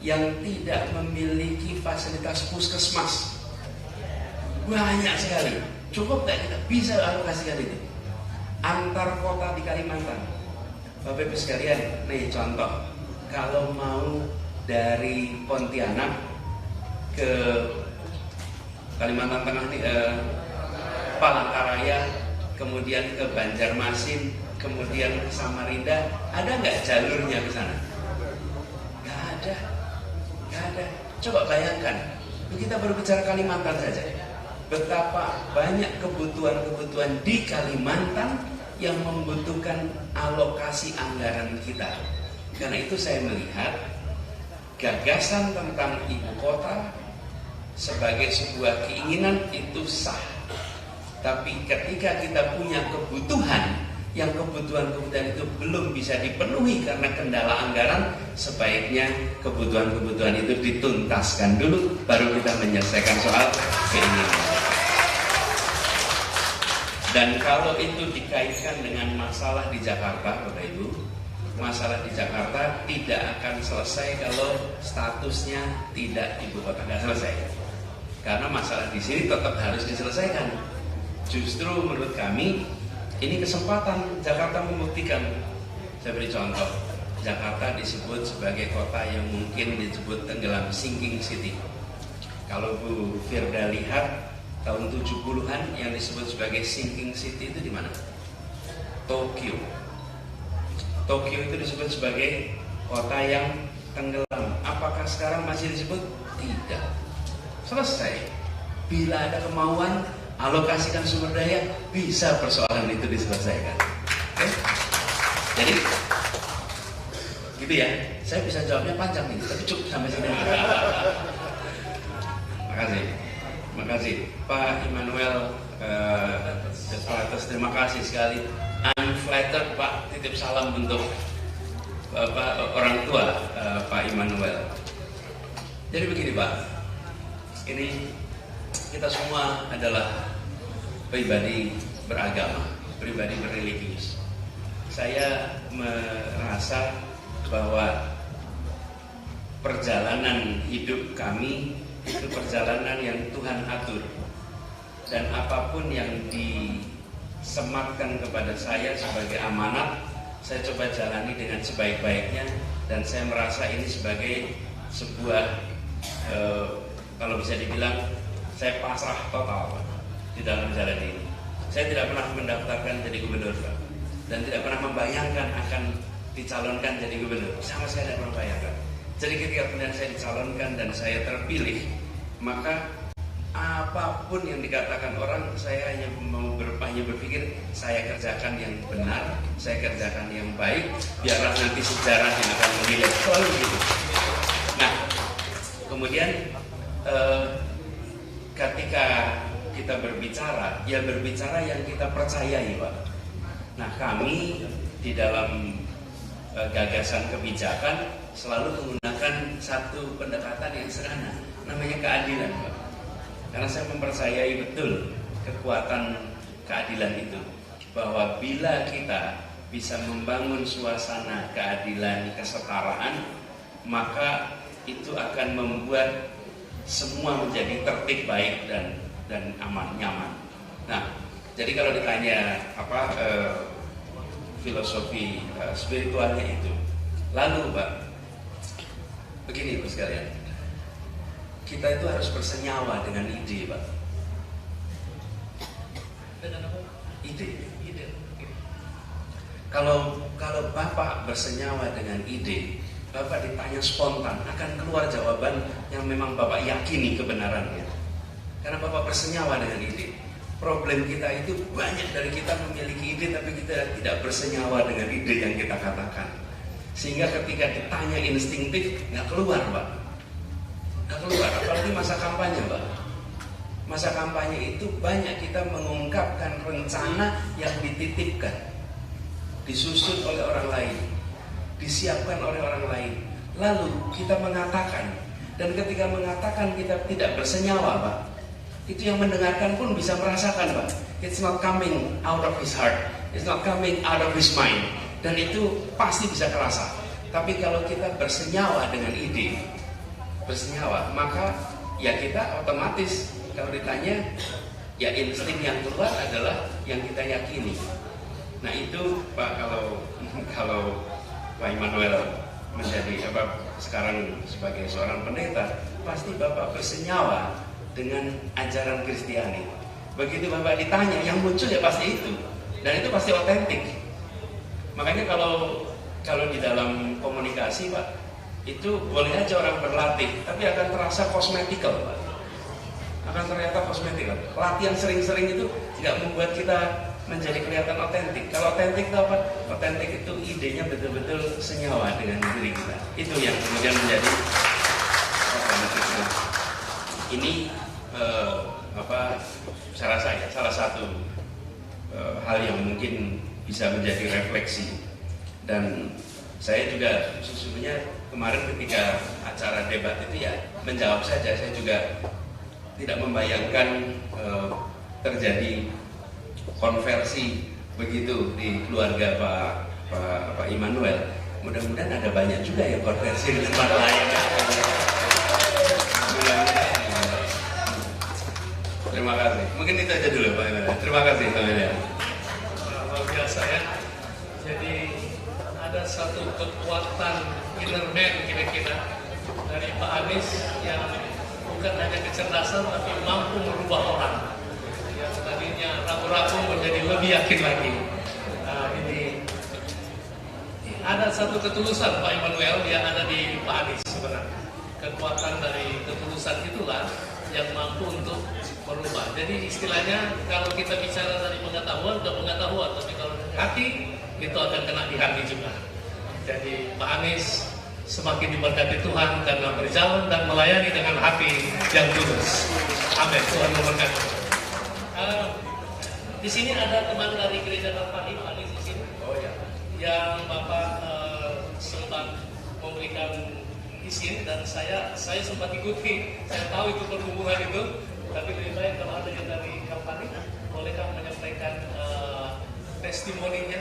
yang tidak memiliki fasilitas puskesmas banyak sekali. Cukup tak kita bisa alokasikan ini antar kota di Kalimantan. Bapak Ibu sekalian, nih contoh, kalau mau dari Pontianak ke Kalimantan Tengah nih, Palangkaraya, kemudian ke Banjarmasin, kemudian ke Samarinda, ada nggak jalurnya ke sana? Nggak ada. Coba bayangkan, kita baru bicara Kalimantan saja, betapa banyak kebutuhan-kebutuhan di Kalimantan yang membutuhkan alokasi anggaran kita. Karena itu saya melihat gagasan tentang ibu kota sebagai sebuah keinginan itu sah. Tapi ketika kita punya kebutuhan, yang kebutuhan-kebutuhan itu belum bisa dipenuhi karena kendala anggaran, sebaiknya kebutuhan-kebutuhan itu dituntaskan dulu, baru kita menyelesaikan soal keinginan. Dan kalau itu dikaitkan dengan masalah di Jakarta, Bapak Ibu, masalah di Jakarta tidak akan selesai kalau statusnya tidak ibu kota, nggak selesai. Karena masalah di sini tetap harus diselesaikan. Justru menurut kami ini kesempatan Jakarta membuktikan. Saya beri contoh, Jakarta disebut sebagai kota yang mungkin disebut tenggelam, sinking city. Kalau Bu Firda lihat tahun 70-an yang disebut sebagai sinking city itu di mana? Tokyo. Tokyo itu disebut sebagai kota yang tenggelam. Apakah sekarang masih disebut? Tidak. Selesai. Bila ada kemauan, alokasikan sumber daya, bisa persoalan itu diselesaikan. Oke? Jadi gitu ya. Saya bisa jawabnya panjang nih, tapi cukup sampai sini. Makasih Pak Immanuel atas terima kasih sekali. I'm flattered Pak, titip salam untuk orang tua Pak Immanuel. Jadi begini Pak, ini kita semua adalah pribadi beragama, pribadi berreligius. Saya merasa bahwa perjalanan hidup kami itu perjalanan yang Tuhan atur, dan apapun yang disematkan kepada saya sebagai amanat, saya coba jalani dengan sebaik-baiknya, dan saya merasa ini sebagai sebuah kalau bisa dibilang saya pasrah total di dalam jalan ini. Saya tidak pernah mendaftarkan jadi gubernur Pak, dan tidak pernah membayangkan akan dicalonkan jadi gubernur, sama sekali tidak pernah membayangkan. Jadi ketika kemudian saya dicalonkan dan saya terpilih, maka apapun yang dikatakan orang, saya hanya berpikir saya kerjakan yang benar, saya kerjakan yang baik, biarlah nanti sejarah yang akan menilai. Selalu gitu. Nah, kemudian ketika kita berbicara, ya berbicara yang kita percayai Pak. Nah, kami di dalam gagasan kebijakan selalu menggunakan satu pendekatan yang sederhana, namanya keadilan Pak. Karena saya mempercayai betul kekuatan keadilan itu, bahwa bila kita bisa membangun suasana keadilan, kesetaraan, maka itu akan membuat semua menjadi tertib, baik dan aman, nyaman. Nah, jadi kalau ditanya filosofi spiritualnya itu, lalu Pak, begini Pak sekalian, kita itu harus bersenyawa dengan ide, Pak. Dengan apa? Ide. Kalau Bapak bersenyawa dengan ide, Bapak ditanya spontan, akan keluar jawaban yang memang Bapak yakini kebenarannya. Karena Bapak bersenyawa dengan ide. Problem kita itu banyak dari kita memiliki ide, tapi kita tidak bersenyawa dengan ide yang kita katakan. Sehingga ketika ditanya instinktif, nggak keluar, Pak. Nggak keluar, apalagi masa kampanye, Pak. Masa kampanye itu banyak kita mengungkapkan rencana yang dititipkan, disusun oleh orang lain, disiapkan oleh orang lain. Lalu kita mengatakan, dan ketika mengatakan kita tidak bersenyawa, Pak, itu yang mendengarkan pun bisa merasakan, Pak. It's not coming out of his heart, it's not coming out of his mind. Dan itu pasti bisa kerasa. Tapi kalau kita bersenyawa dengan ide, bersenyawa, maka ya kita otomatis kalau ditanya, ya insting yang keluar adalah yang kita yakini. Nah itu Pak, kalau Pak Immanuel menjadi sekarang sebagai seorang pendeta, pasti Bapak bersenyawa dengan ajaran Kristiani. Begitu Bapak ditanya, yang muncul ya pasti itu, dan itu pasti otentik. Makanya kalau di dalam komunikasi, Pak, itu boleh aja orang berlatih, tapi akan terasa kosmetikal, Pak. Akan ternyata kosmetikal. Latihan sering-sering itu tidak membuat kita menjadi kelihatan otentik. Kalau otentik itu apa? Otentik itu idenya betul-betul senyawa dengan diri kita. Itu yang kemudian menjadi otentik. Ini saya rasa ya salah satu hal yang mungkin bisa menjadi refleksi. Dan saya juga sesungguhnya kemarin ketika acara debat itu ya menjawab saja. Saya juga tidak membayangkan terjadi konversi begitu di keluarga Pak Immanuel. Mudah-mudahan ada banyak juga yang konversi di tempat lain. Terima kasih. Mungkin itu aja dulu Pak Immanuel. Terima kasih teman-teman. Luar biasa ya. Jadi ada satu kekuatan inner man kira-kira dari Pak Anies yang bukan hanya kecerdasan tapi mampu merubah orang. Yang tadinya ragu-ragu menjadi lebih yakin lagi. Nah, ini ada satu ketulusan Pak Immanuel yang ada di Pak Anies sebenarnya. Kekuatan dari ketulusan itulah yang mampu untuk merubah. Jadi istilahnya kalau kita bicara dari pengetahuan, sudah pengetahuan, tapi kalau dari hati itu akan kena di hati juga. Jadi Pak Anies semakin diberkati Tuhan karena berjalan dan melayani dengan hati yang tulus. Amin. Tuhan memberkati. Di sini ada teman dari Gereja Kalpari, Pak Anies di sini. Oh ya. Yang Bapak sempat memberikan izin dan saya sempat ikuti. Saya tahu itu perhubungan itu, tapi lebih baik kalau ada yang dari Kalpari, bolehkah menyampaikan testimoninya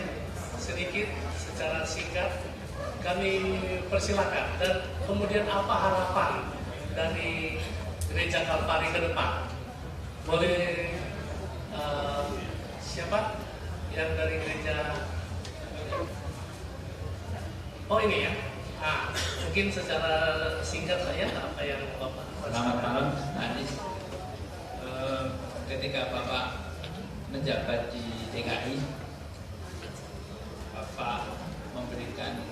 sedikit secara singkat? Kami persilakan. Dan kemudian apa harapan dari Gereja Kalpari ke depan? Boleh siapa yang dari gereja? Oh ini ya. Mungkin secara singkat saja apa yang Bapak. Selamat malam, Anies. Ketika Bapak menjabat di DKI, Bapak memberikan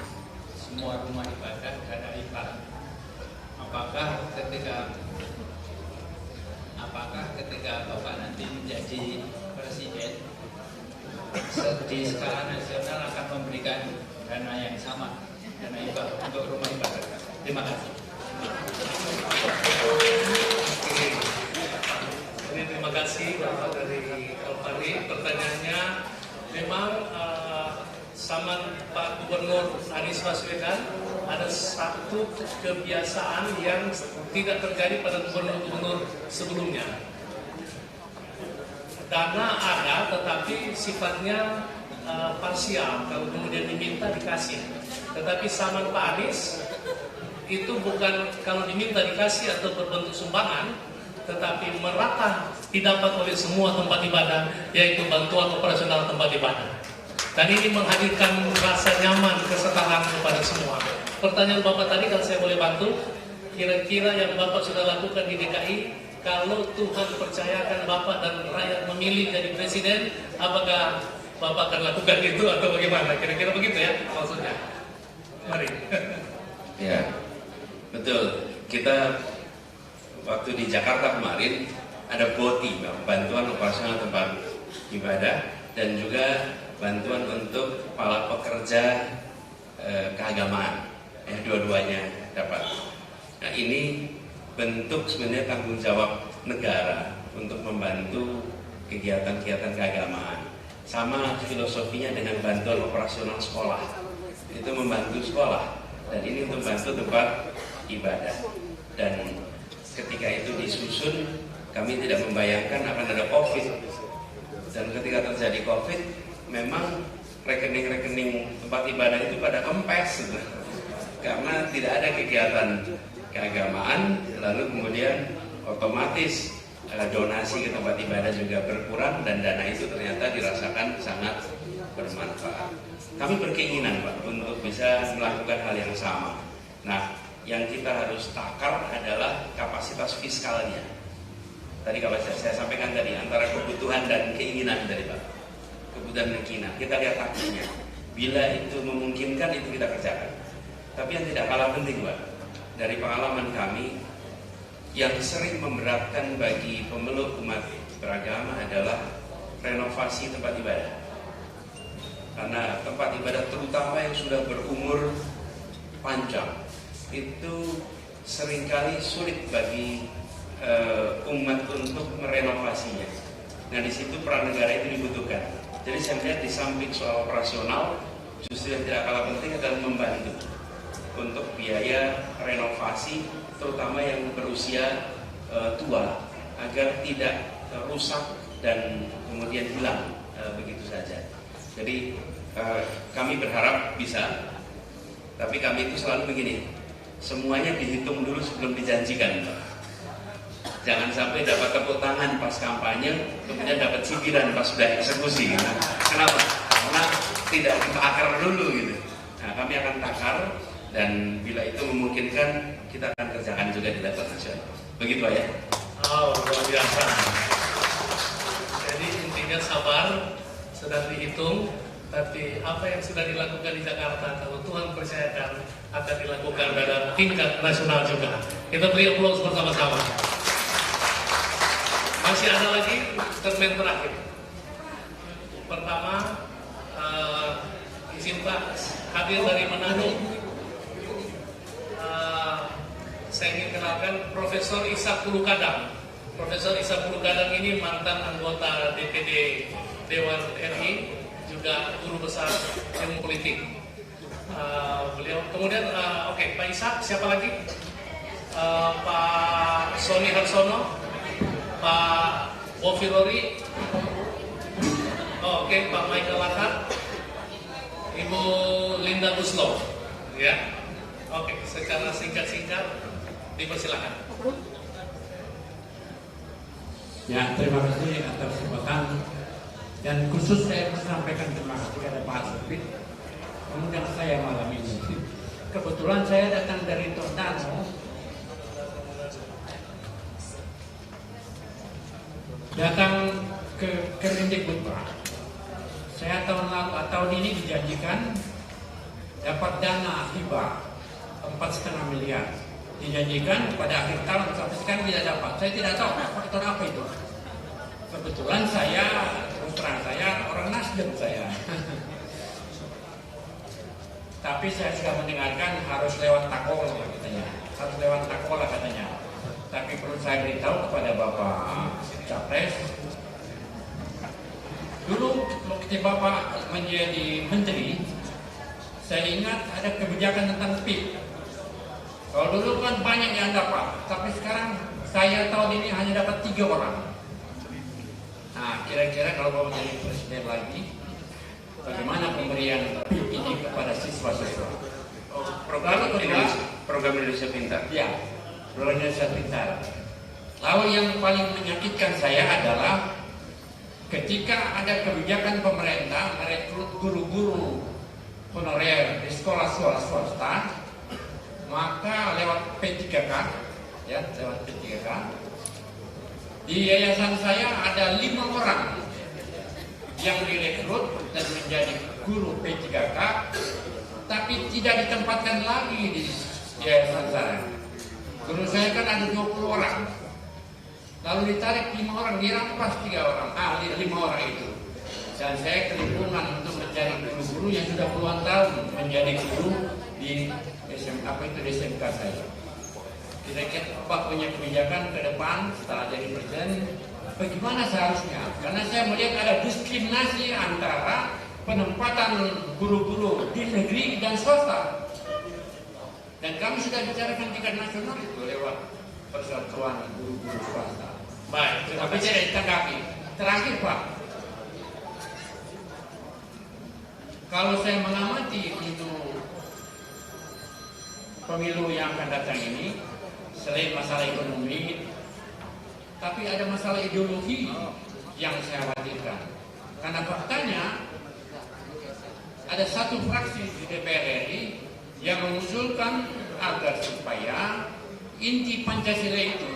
semua rumah ibadah dana hibah. Apakah ketika Bapak nanti menjadi presiden di skala nasional akan memberikan dana yang sama, dana hibah untuk rumah ibadah? Terima kasih. Terima kasih Bapak dari Kalpari. Pertanyaannya memang zaman Pak Gubernur Anies Baswedan ada satu kebiasaan yang tidak terjadi pada gubernur-gubernur sebelumnya. Dana ada tetapi sifatnya parsial, kalau kemudian diminta dikasih. Tetapi zaman Pak Anies itu bukan kalau diminta dikasih atau berbentuk sumbangan, tetapi merata didapat oleh semua tempat ibadah, yaitu bantuan operasional tempat ibadah. Dan ini menghadirkan rasa nyaman, kesetaraan kepada semua. Pertanyaan Bapak tadi, kalau saya boleh bantu, kira-kira yang Bapak sudah lakukan di DKI, kalau Tuhan percayakan Bapak dan rakyat memilih jadi presiden, apakah Bapak akan lakukan itu atau bagaimana? Kira-kira begitu ya maksudnya. Mari. Ya, betul. Kita waktu di Jakarta kemarin ada BOTI, bantuan operasional tempat ibadah, dan juga bantuan untuk para pekerja keagamaan. Ya, dua-duanya dapat. Nah, ini bentuk sebenarnya tanggung jawab negara untuk membantu kegiatan-kegiatan keagamaan. Sama filosofinya dengan bantuan operasional sekolah, itu membantu sekolah, dan ini untuk membantu tempat ibadah. Dan ketika itu disusun, kami tidak membayangkan akan ada COVID. Dan ketika terjadi COVID, memang rekening-rekening tempat ibadah itu pada kempes, karena tidak ada kegiatan keagamaan, lalu kemudian otomatis donasi ke tempat ibadah juga berkurang, dan dana itu ternyata dirasakan sangat bermanfaat. Kami berkeinginan Pak untuk bisa melakukan hal yang sama. Nah, yang kita harus takar adalah kapasitas fiskalnya. Tadi kalau saya sampaikan tadi, antara kebutuhan dan keinginan dari Pak. Kebutuhan dan keinginan, kita lihat takdirnya. Bila itu memungkinkan, itu kita kerjakan. Tapi yang tidak kalah penting Pak, dari pengalaman kami, yang sering memberatkan bagi pemeluk umat beragama adalah renovasi tempat ibadah. Karena tempat ibadah terutama yang sudah berumur panjang, itu seringkali sulit bagi umat untuk merenovasinya. Nah, di situ peran negara itu dibutuhkan. Jadi saya melihat di samping soal operasional, justru yang tidak kalah penting adalah membantu untuk biaya renovasi, terutama yang berusia tua, agar tidak rusak dan kemudian hilang begitu saja. Jadi kami berharap bisa, tapi kami itu selalu begini, semuanya dihitung dulu sebelum dijanjikan. Jangan sampai dapat tepuk tangan pas kampanye, kemudian dapat cibiran pas sudah eksekusi. Kenapa? Karena tidak kita akar dulu gitu. Nah, kami akan takar, dan bila itu memungkinkan, kita akan kerjakan juga di level nasional. Begitu Pak ya? Oh, luar biasa. Jadi intinya sabar, sedang dihitung, tapi apa yang sudah dilakukan di Jakarta, kalau Tuhan percayakan, akan dilakukan dalam tingkat nasional juga. Kita beri aplaus bersama-sama. Masih ada lagi statement terakhir. Pertama, izin Pak, hadir dari Manado. Saya ingin kenalkan Profesor Ishak Purukadang. Profesor Ishak Purukadang ini mantan anggota DPD Dewan RI, juga guru besar ilmu politik. Beliau kemudian, Pak Ishak, siapa lagi? Pak Sony Harsono, Pak Bovi Lori, Pak Michael Lakat, Ibu Linda Guslo, ya. Secara singkat-singkat dipersilakan. Ya, terima kasih atas kesempatan, dan khusus saya menyampaikan terima kasih kepada Pak Supit mengundang saya malam ini. Kebetulan saya datang dari Tondano, datang ke Kemendikbud Pak. Saya tahun ini dijanjikan dapat dana hibah 4,5 miliar. Dijanjikan pada akhir tahun, sampai sekarang tidak dapat. Saya tidak tahu faktor apa itu. Kebetulan saya, terus terang saya orang Nasdem saya. Tapi saya sudah mendengarkan harus lewat takol katanya. Harus lewat takol katanya. Tapi perlu saya beritahu kepada Bapak Capres. Dulu waktu Bapak menjadi menteri, saya ingat ada kebijakan tentang PIP. Kalau dulu kan banyak yang dapat, tapi sekarang saya tahun ini hanya dapat 3 orang. Nah, kira-kira kalau Bapak menjadi presiden lagi, bagaimana pemberian PIP ini kepada siswa-siswa? Program program Indonesia Pintar. Ya, program Indonesia Pintar. Lalu yang paling menyakitkan saya adalah ketika ada kebijakan pemerintah merekrut guru-guru honorer di sekolah-sekolah swasta, maka lewat P3K, ya, lewat P3K, di yayasan saya ada 5 orang yang direkrut dan menjadi guru P3K, tapi tidak ditempatkan lagi di yayasan saya. Guru saya kan ada 20 orang, lalu ditarik 5 orang, dirampas 3 orang, 5 orang itu. Dan saya kelimpungan untuk mencari guru-guru yang sudah puluhan tahun menjadi guru di SMK saya. Kira-kira Pak punya kebijakan ke depan setelah jadi presiden, bagaimana seharusnya? Karena saya melihat ada diskriminasi antara penempatan guru-guru di negeri dan swasta. Dan kami sudah bicarakan tingkat nasional itu lewat persatuan guru-guru swasta. Baik, tapi tidak ditanggapi. Terakhir Pak, kalau saya mengamati untuk pemilu yang akan datang ini, selain masalah ekonomi, tapi ada masalah ideologi yang saya khawatirkan. Karena faktanya ada satu fraksi di DPR RI yang mengusulkan agar supaya inti Pancasila itu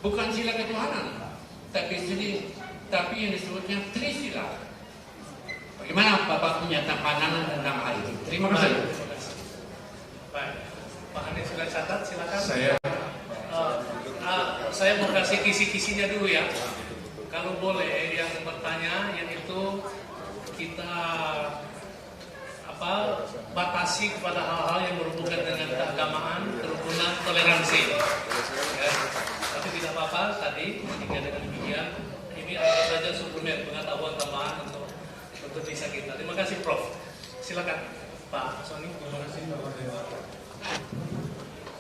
bukan sila ketuhanan, tapi yang disebutnya Trisila. Bagaimana Bapak punya pandangan tentang hal itu? Terima kasih. Baik, Pak Anies sudah catat, silakan. Saya mau kasih kisi-kisinya dulu ya. Kalau boleh yang bertanya, yang itu kita batasi kepada hal-hal yang berhubungan dengan keagamaan, kerukunan, toleransi. Ya. Tapi tidak apa-apa tadi, jika dengan demikian, ini ada saja suplemen pengetahuan tambahan untuk bisa kita. Terima kasih Prof. Silakan Pak Sony. Terima kasih Bapak Dewa.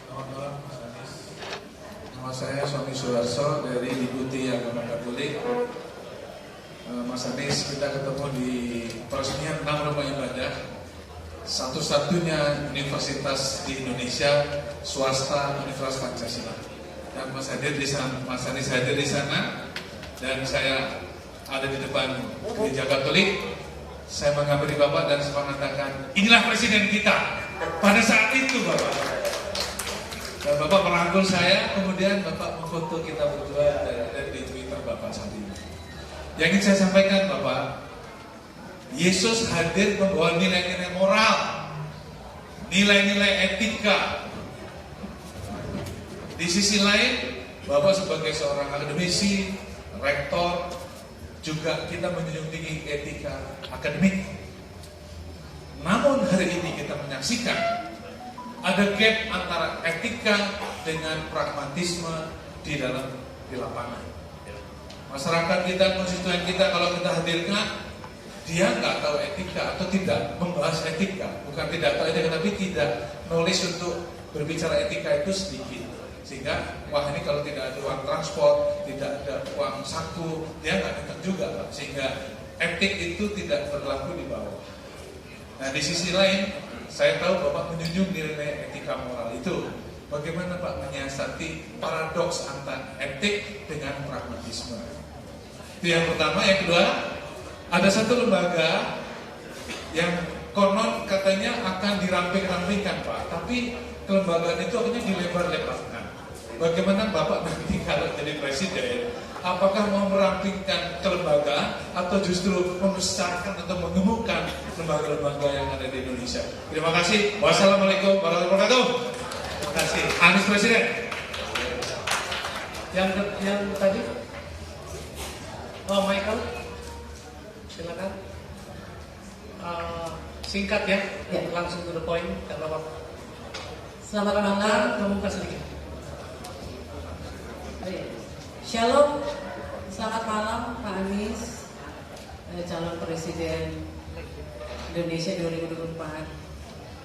Selamat malam Mas Anies. Nama saya Sony Suharso dari Deputi Agama Katolik. Mas Anies, kita ketemu di peresmian 6 rumah ibadah, satu-satunya universitas di Indonesia swasta Universitas Pancasila. Dan Mas Anies hadir di sana, dan saya ada di depan gereja Katolik. Saya menghampiri Bapak dan saya mengatakan, inilah presiden kita pada saat itu Bapak. Dan Bapak merangkul saya, kemudian Bapak memfoto kita berdua dan di Twitter Bapak saat ini. Yang ingin saya sampaikan Bapak, Yesus hadir membawa nilai-nilai moral, nilai-nilai etika. Di sisi lain, Bapak sebagai seorang akademisi, rektor, juga kita menjunjung tinggi etika akademik. Namun hari ini kita menyaksikan ada gap antara etika dengan pragmatisme di lapangan. Masyarakat kita, konstituen kita, kalau kita hadirkan, dia nggak tahu etika atau tidak membahas etika, bukan tidak tahu etika, tapi tidak knowledge untuk berbicara etika itu sedikit. Sehingga, wah ini kalau tidak ada uang transport, tidak ada uang saku, dia nggak datang juga Pak. Sehingga etik itu tidak berlaku di bawah. Nah di sisi lain, saya tahu Bapak menjunjung nilai etika moral itu. Bagaimana Pak menyiasati paradoks antara etik dengan pragmatisme. Itu yang pertama. Yang kedua, ada satu lembaga yang konon katanya akan diramping-rampingkan Pak, tapi kelembagaan itu akhirnya dilebar-lebarkan. Bagaimana Bapak nanti kalau jadi presiden, apakah mau merampingkan kelembagaan atau justru membesarkan atau mengemukkan lembaga-lembaga yang ada di Indonesia? Terima kasih. Wassalamualaikum warahmatullahi wabarakatuh. Terima kasih. Anies Presiden. Yang tadi, Michael, silakan. Singkat ya, langsung to the point karena waktu. Selamat malam. Kemuka sedikit. Shalom, selamat malam Pak Anies, calon presiden Indonesia 2024.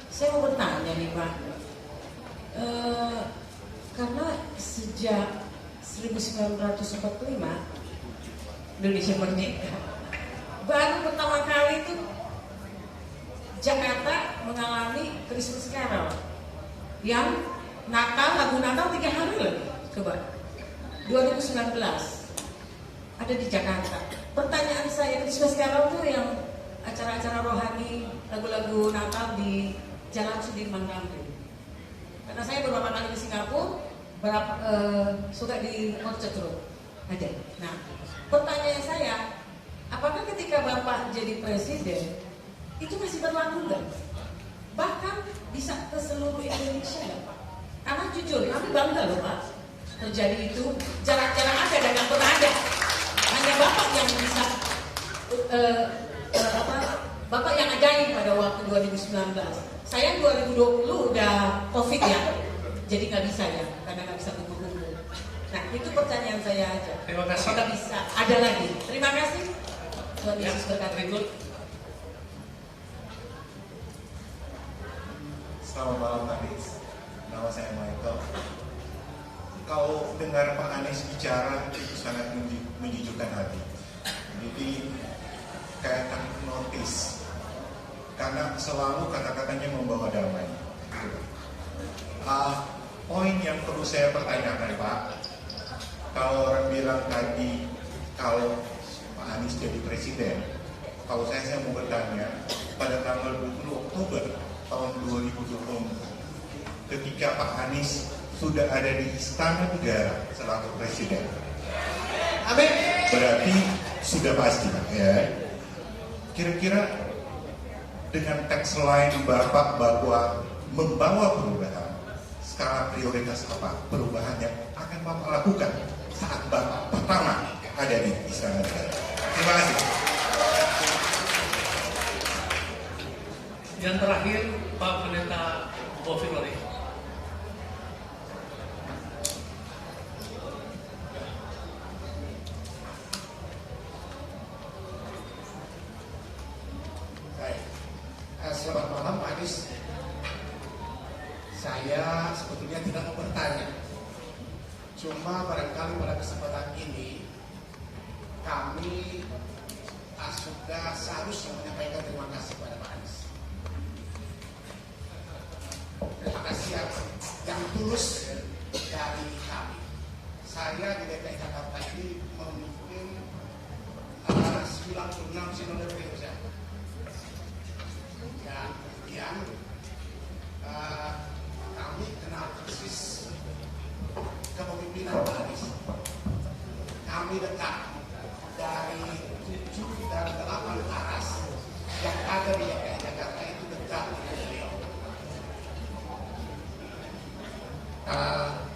Saya mau bertanya nih Pak, karena sejak 1945 Indonesia merdeka, baru pertama kali itu Jakarta mengalami Christmas Carol. yang Natal, lagu Natal 3 hari lagi. Coba 2019 ada di Jakarta. Pertanyaan saya Christmas Carol tuh yang acara-acara rohani, lagu-lagu Natal di Jalan Sudirman Tamrin. Karena saya beberapa kali ke Singapura, suka di Orchard Road ada. Nah, pertanyaan saya, apakah ketika Bapak jadi presiden itu masih berlaku nggak? Bahkan bisa ke seluruh Indonesia ya Pak? Karena jujur, kami bangga loh Pak, terjadi itu jarang-jarang ada dan nggak pernah ada. Hanya Bapak yang bisa, Bapak yang ajaib pada waktu 2019. Saya 2020 udah COVID ya, jadi nggak bisa ya, karena nggak bisa kumpul-kumpul. Nah itu pertanyaan saya aja. Terima kasih. Apakah bisa? Ada lagi. Terima kasih. Tuhan Yesus berkati. Berikut. Selamat malam Pak Anies, nama saya Michael. Kalau dengar Pak Anies bicara itu sangat menyejukkan hati. Jadi kayak notis, karena selalu kata-katanya membawa damai. Poin yang perlu saya pertanyakan Pak, kalau orang bilang tadi kalau Pak Anies jadi presiden, kalau saya mau bertanya pada tanggal 20 Oktober tahun 2020 ketika Pak Anies sudah ada di Istana Negara selaku presiden. Amin. Berarti sudah pasti ya. Kira-kira dengan tagline Bapak bahwa membawa perubahan, skala prioritas apa perubahan yang akan Bapak lakukan saat Bapak pertama ada di Istana Negara? Terima kasih. Yang terakhir Pak Pendeta Bovi Lori. Baik. Selamat malam Pak Anies. Saya sebetulnya tidak mau bertanya. Cuma barangkali pada kesempatan ini kami sudah seharusnya menyampaikan terima kasih pada Pak Anies. Terima kasih yang tulus dari kami. Saya di DKI Jakarta ini memimpin 96 sinode gereja. Dan kemudian kami kenal persis kepemimpinan Pak Anies. Kami dekat dari 7 dan 8 aras yang ada di DKI Jakarta itu dekat dengan beliau.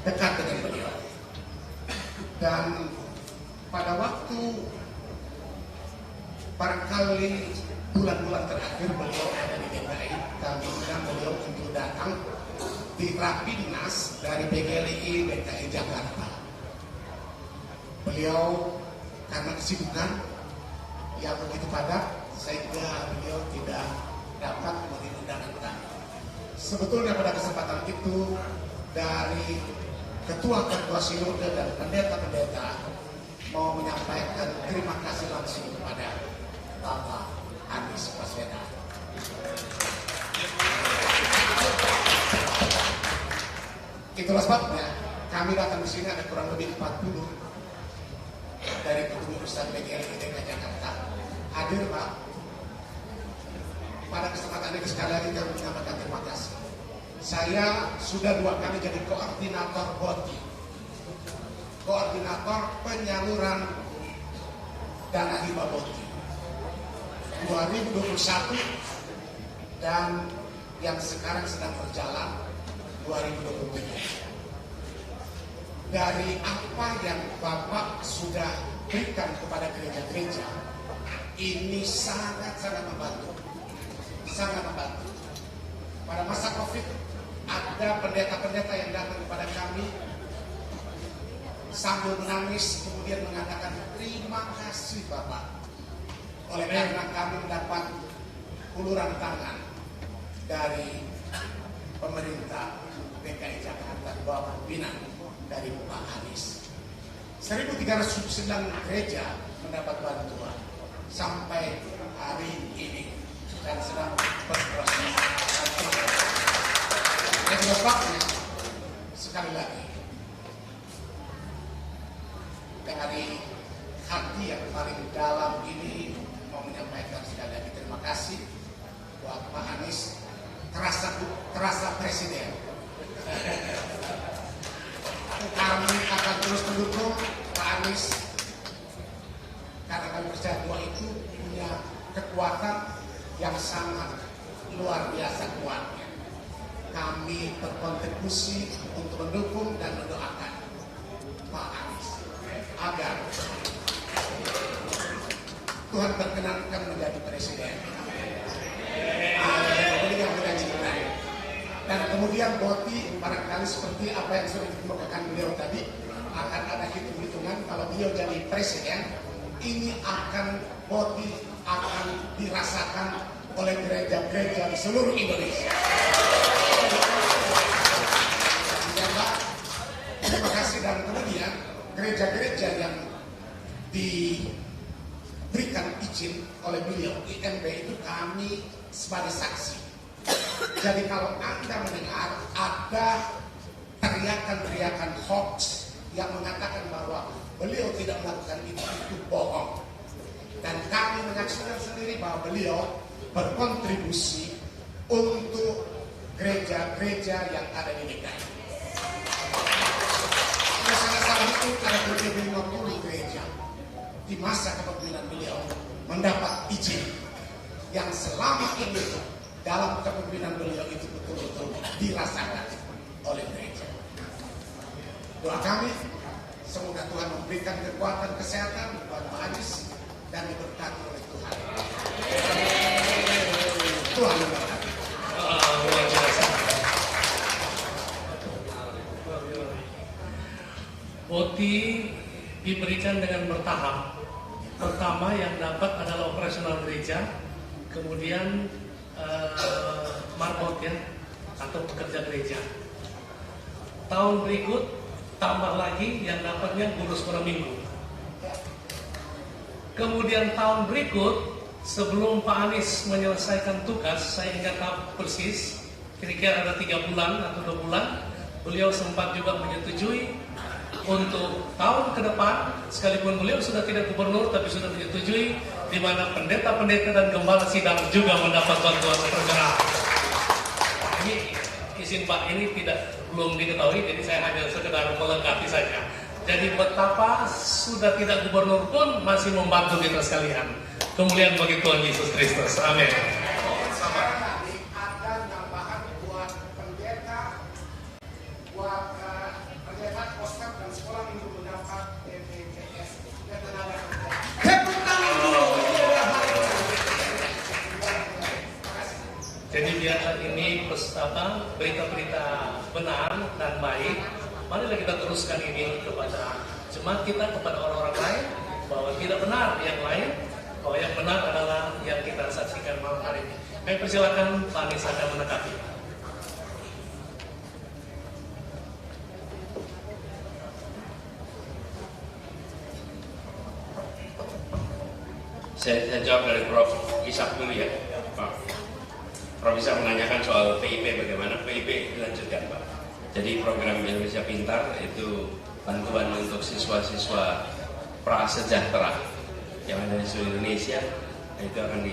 Dekat dengan beliau. Dan pada waktu barangkali bulan-bulan terakhir beliau ada di DKI, kami undang beliau untuk datang di Rapimnas dari PGLI DKI Jakarta. Beliau karena kesibukan yang begitu padat, sehingga beliau tidak dapat memenuhi undangan kami. Sebetulnya pada kesempatan itu dari ketua-ketua sinode dan pendeta-pendeta mau menyampaikan terima kasih langsung kepada Bapak Anies Baswedan. Itulah sebabnya kami datang di sini ada kurang lebih 40 dari kepengurusan PGLI DKI Jakarta hadir Pak. Pada kesempatan ini sekali lagi kami menyampaikan terima kasih. Saya sudah 2 kali jadi koordinator BOTI, koordinator penyaluran dana hibah BOTI 2021 dan yang sekarang sedang berjalan 2023. Dari apa yang Bapak sudah berikan kepada gereja-gereja, ini sangat-sangat membantu. Sangat membantu. Pada masa COVID, ada pendeta-pendeta yang datang kepada kami sambil menangis, kemudian mengatakan terima kasih Bapak. Oleh karena kami mendapat uluran tangan dari pemerintah DKI Jakarta di bawah pimpinan dari Pak Anies. 1.309 gereja mendapat bantuan sampai hari ini dan sedang berproses. Yang keempatnya, sekali lagi, dari hati yang paling dalam ini mau menyampaikan sekali lagi terima kasih buat Pak Anies, terasa presiden. Kami akan terus mendukung Pak Anies karena kami percaya bahwa itu punya kekuatan yang sangat luar biasa kuatnya. Kami berkontribusi untuk mendukung dan mendoakan Pak Anies agar Tuhan berkenankan menjadi presiden. Beliau tidak cintai. Dan kemudian Boti barangkali seperti apa yang sudah dikemukakan beliau tadi, akan ada hitung-hitungan kalau beliau jadi presiden, ini Boti akan dirasakan oleh gereja-gereja di seluruh Indonesia. Ya, Pak. Terima kasih. Dan kemudian gereja-gereja yang diberikan izin oleh beliau IMB itu kami sebagai saksi. Jadi kalau Anda mendengar ada teriakan-teriakan hoax yang mengatakan bahwa beliau tidak melakukan itu bohong. Dan kami menyaksikan sendiri bahwa beliau berkontribusi untuk gereja-gereja yang ada di DKI. Salah itu ada lebih 50 gereja di masa kepemimpinan beliau mendapat izin yang selama ini dalam kepemimpinan beliau itu betul-betul dirasakan oleh gereja. Doa kami semoga Tuhan memberikan kekuatan kesehatan buat Pak Anies dan diberkati oleh Tuhan. Tuhan memberkati. Boti diberikan dengan bertahap. Pertama yang dapat adalah operasional gereja, kemudian marbot ya, atau pekerja gereja. Tahun berikut tambah lagi yang dapatnya guru sekolah minggu. Kemudian tahun berikut sebelum Pak Anies menyelesaikan tugas, saya ingat persis, kira-kira ada 3 bulan atau 2 bulan, beliau sempat juga menyetujui untuk tahun ke depan, sekalipun beliau sudah tidak gubernur tapi sudah menyetujui di mana pendeta-pendeta dan gembala sidang juga mendapat bantuan bergerak. Ini izin Pak ini belum diketahui, jadi saya hanya sekedar melengkapi saja. Jadi betapa sudah tidak gubernur pun masih membantu kita sekalian. Kemuliaan bagi Tuhan Yesus Kristus. Amin. Jadi biarlah ini berita-berita benar dan baik. Marilah kita teruskan ini kepada jemaat kita, kepada orang-orang lain, bahwa tidak benar yang lain, bahwa yang benar adalah yang kita saksikan malam hari ini. Kami persilakan Pak Anies akan menanggapi. Saya jawab dari Prof. Ishak dulu ya, Pak. Prof. Ishak menanyakan soal PIP, bagaimana PIP dilanjutkan, Pak. Jadi program Indonesia Pintar itu bantuan untuk siswa-siswa prasejahtera yang ada di seluruh Indonesia. Itu akan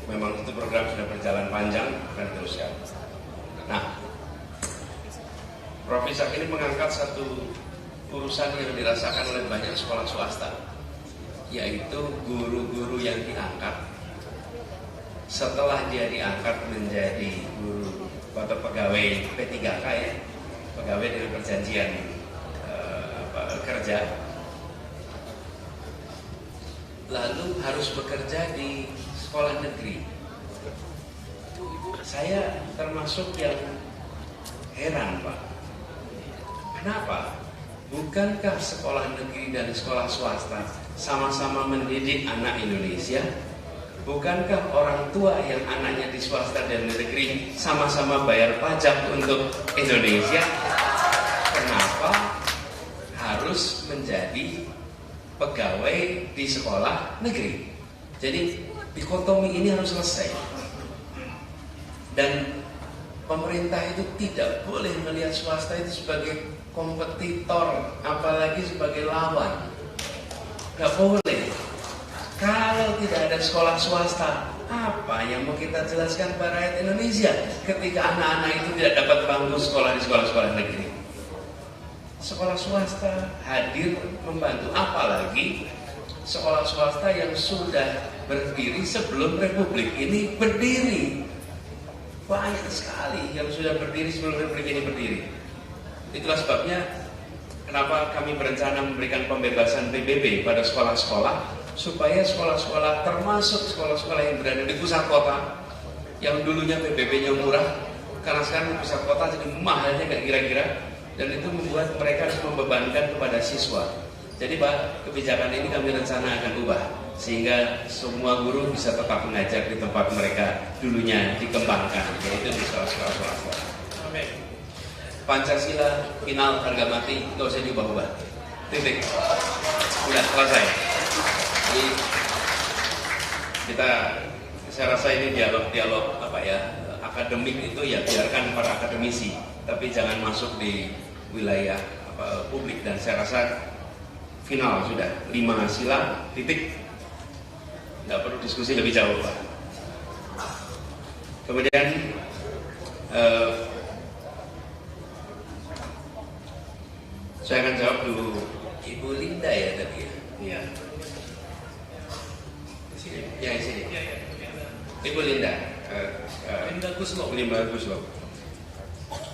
memang itu program sudah berjalan panjang, akan diteruskan. Nah, Prof. Ishak ini mengangkat satu urusan yang dirasakan oleh banyak sekolah swasta, yaitu guru-guru yang diangkat setelah dia diangkat menjadi guru atau pegawai P3K ya, pegawai dengan perjanjian kerja, lalu harus bekerja di sekolah negeri. Saya termasuk yang heran, Pak. Kenapa? Bukankah sekolah negeri dan sekolah swasta sama-sama mendidik anak Indonesia? Bukankah orang tua yang anaknya di swasta dan negeri sama-sama bayar pajak untuk Indonesia? Kenapa harus menjadi pegawai di sekolah negeri? Jadi dikotomi ini harus selesai. Dan pemerintah itu tidak boleh melihat swasta itu sebagai kompetitor, apalagi sebagai lawan. Gak boleh. Kalau tidak ada sekolah swasta, apa yang mau kita jelaskan pada rakyat Indonesia ketika anak-anak itu tidak dapat bangku sekolah di sekolah-sekolah negeri? Sekolah swasta hadir membantu, apalagi sekolah swasta yang sudah berdiri sebelum Republik ini berdiri. Banyak sekali yang sudah berdiri sebelum Republik ini berdiri. Itulah sebabnya kenapa kami berencana memberikan pembebasan PBB pada sekolah-sekolah, supaya sekolah-sekolah termasuk sekolah-sekolah yang berada di pusat kota yang dulunya PBB-nya murah, karena sekarang di pusat kota jadi mahalnya nggak kira-kira, dan itu membuat mereka harus membebankan kepada siswa. Jadi Pak, kebijakan ini kami rencana akan ubah sehingga semua guru bisa tetap mengajar di tempat mereka dulunya dikembangkan, yaitu di sekolah-sekolah swasta. Amin. Pancasila final harga mati, nggak usah diubah-ubah. Titik. Udah selesai. Jadi saya rasa ini dialog apa ya, akademik itu ya biarkan para akademisi, tapi jangan masuk di wilayah publik. Dan saya rasa final sudah 5 sila, titik, nggak perlu diskusi lebih jauh Pak. Kemudian saya akan jawab dulu Ibu Linda ya tadi ya. Iya. Ya di sini. Ibu Linda. Linda Guslo. Linda Guslo.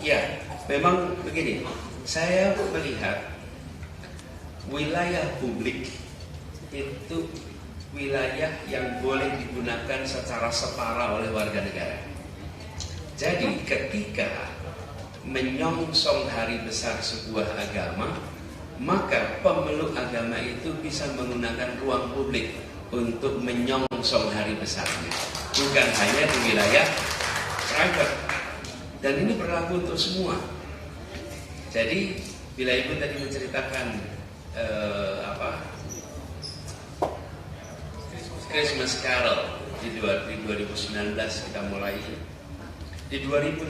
Ya, memang begini. Saya melihat wilayah publik itu wilayah yang boleh digunakan secara setara oleh warga negara. Jadi ketika menyongsong hari besar sebuah agama, maka pemeluk agama itu bisa menggunakan ruang publik untuk menyongsong hari besarnya, bukan hanya di wilayah private. Dan ini berlaku untuk semua. Jadi bila Ibu tadi menceritakan Christmas Carol di 2019 kita mulai. Di 2018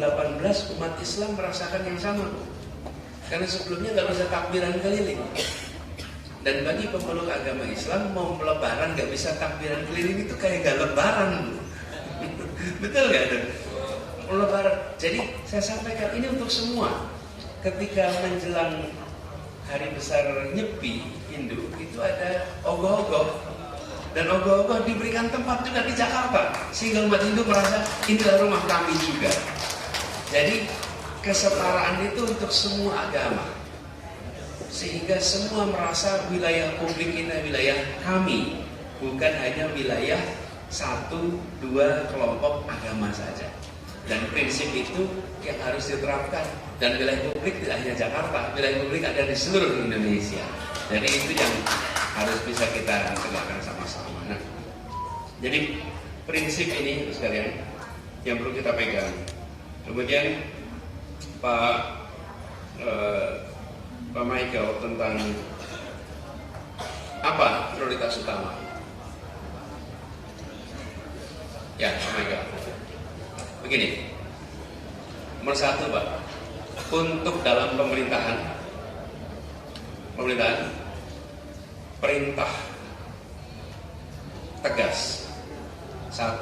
umat Islam merasakan yang sama, karena sebelumnya nggak bisa takbiran keliling. Dan bagi pemeluk agama Islam mau lebaran nggak bisa takbiran keliling itu kayak nggak lebaran. Betul nggak tuh? Lebaran. Jadi saya sampaikan ini untuk semua. Ketika menjelang hari besar Nyepi Hindu itu ada ogoh-ogoh. Dan ogoh-ogoh diberikan tempat juga di Jakarta, sehingga umat Hindu merasa inilah rumah kami juga. Jadi kesetaraan itu untuk semua agama, sehingga semua merasa wilayah publik ini wilayah kami, bukan hanya wilayah 1-2 kelompok agama saja. Dan prinsip itu yang harus diterapkan. Dan wilayah publik tidak hanya Jakarta, wilayah publik ada di seluruh Indonesia. Jadi itu yang harus bisa kita tegakkan sama-sama. Nah, jadi prinsip ini sekalian yang perlu kita pegang. Kemudian Pak Michael tentang apa prioritas utama? Ya, Pak Michael. Begini, nomor 1 Pak, untuk dalam pemerintahan perintah tegas. 1,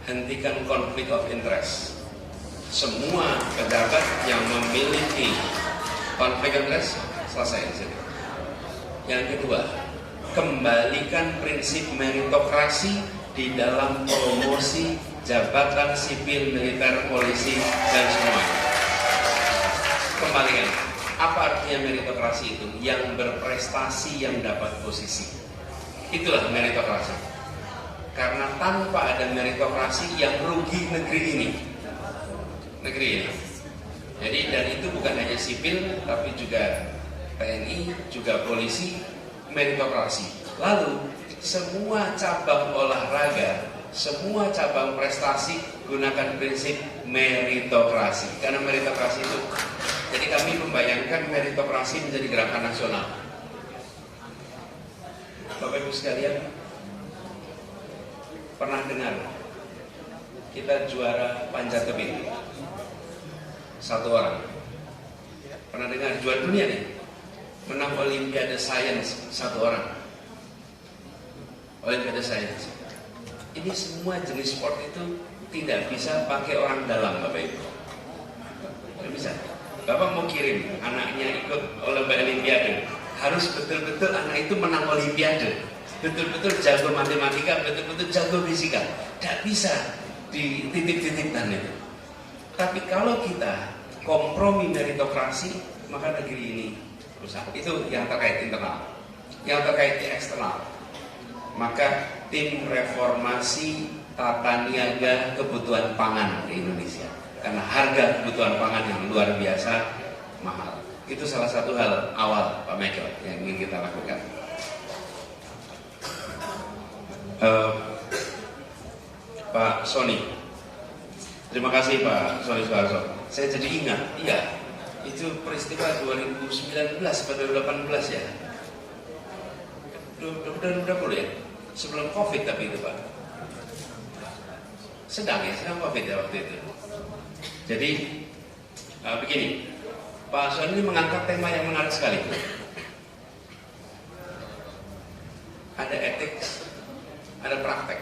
hentikan konflik of interest. Semua pejabat yang memiliki konflik of interest selesai di situ. Yang kedua, kembalikan prinsip meritokrasi di dalam promosi jabatan sipil, militer, polisi, dan semuanya. Kembalikan. Apa artinya meritokrasi itu? Yang berprestasi yang dapat posisi. Itulah meritokrasi. Karena tanpa ada meritokrasi yang rugi negeri ini. Jadi dan itu bukan hanya sipil, tapi juga TNI, juga polisi, meritokrasi. Lalu semua cabang olahraga, semua cabang prestasi gunakan prinsip meritokrasi. Karena meritokrasi itu, jadi kami membayangkan meritokrasi menjadi gerakan nasional. Bapak Ibu sekalian, pernah dengar kita juara panjat tebing. 1 orang. Pernah dengar juara dunia nih? Menang Olimpiade Science 1 orang. Olimpiade Science. Ini semua jenis sport itu tidak bisa pakai orang dalam, Bapak Ibu. Tidak bisa. Bapak mau kirim anaknya ikut Olimpiade, harus betul-betul anak itu menang Olimpiade, betul-betul jago matematika, betul-betul jago fisika. Tidak bisa di titik-titikkan itu. Tapi kalau kita kompromi meritokrasi, maka negeri ini rusak. Itu yang terkait internal. Yang terkait di eksternal, maka tim reformasi tata niaga kebutuhan pangan di Indonesia, karena harga kebutuhan pangan yang luar biasa mahal. Itu salah satu hal awal Pak Michael yang ingin kita lakukan. Pak Sony, terima kasih Pak Sony Soeharto. Saya jadi ingat, iya, itu peristiwa 2019 pada 2018 ya. Udah ya? Sebelum Covid tapi itu Pak. Sedang Covid ya waktu itu. Jadi begini, Pak Sony ini mengangkat tema yang menarik sekali. Ada etik, ada praktek,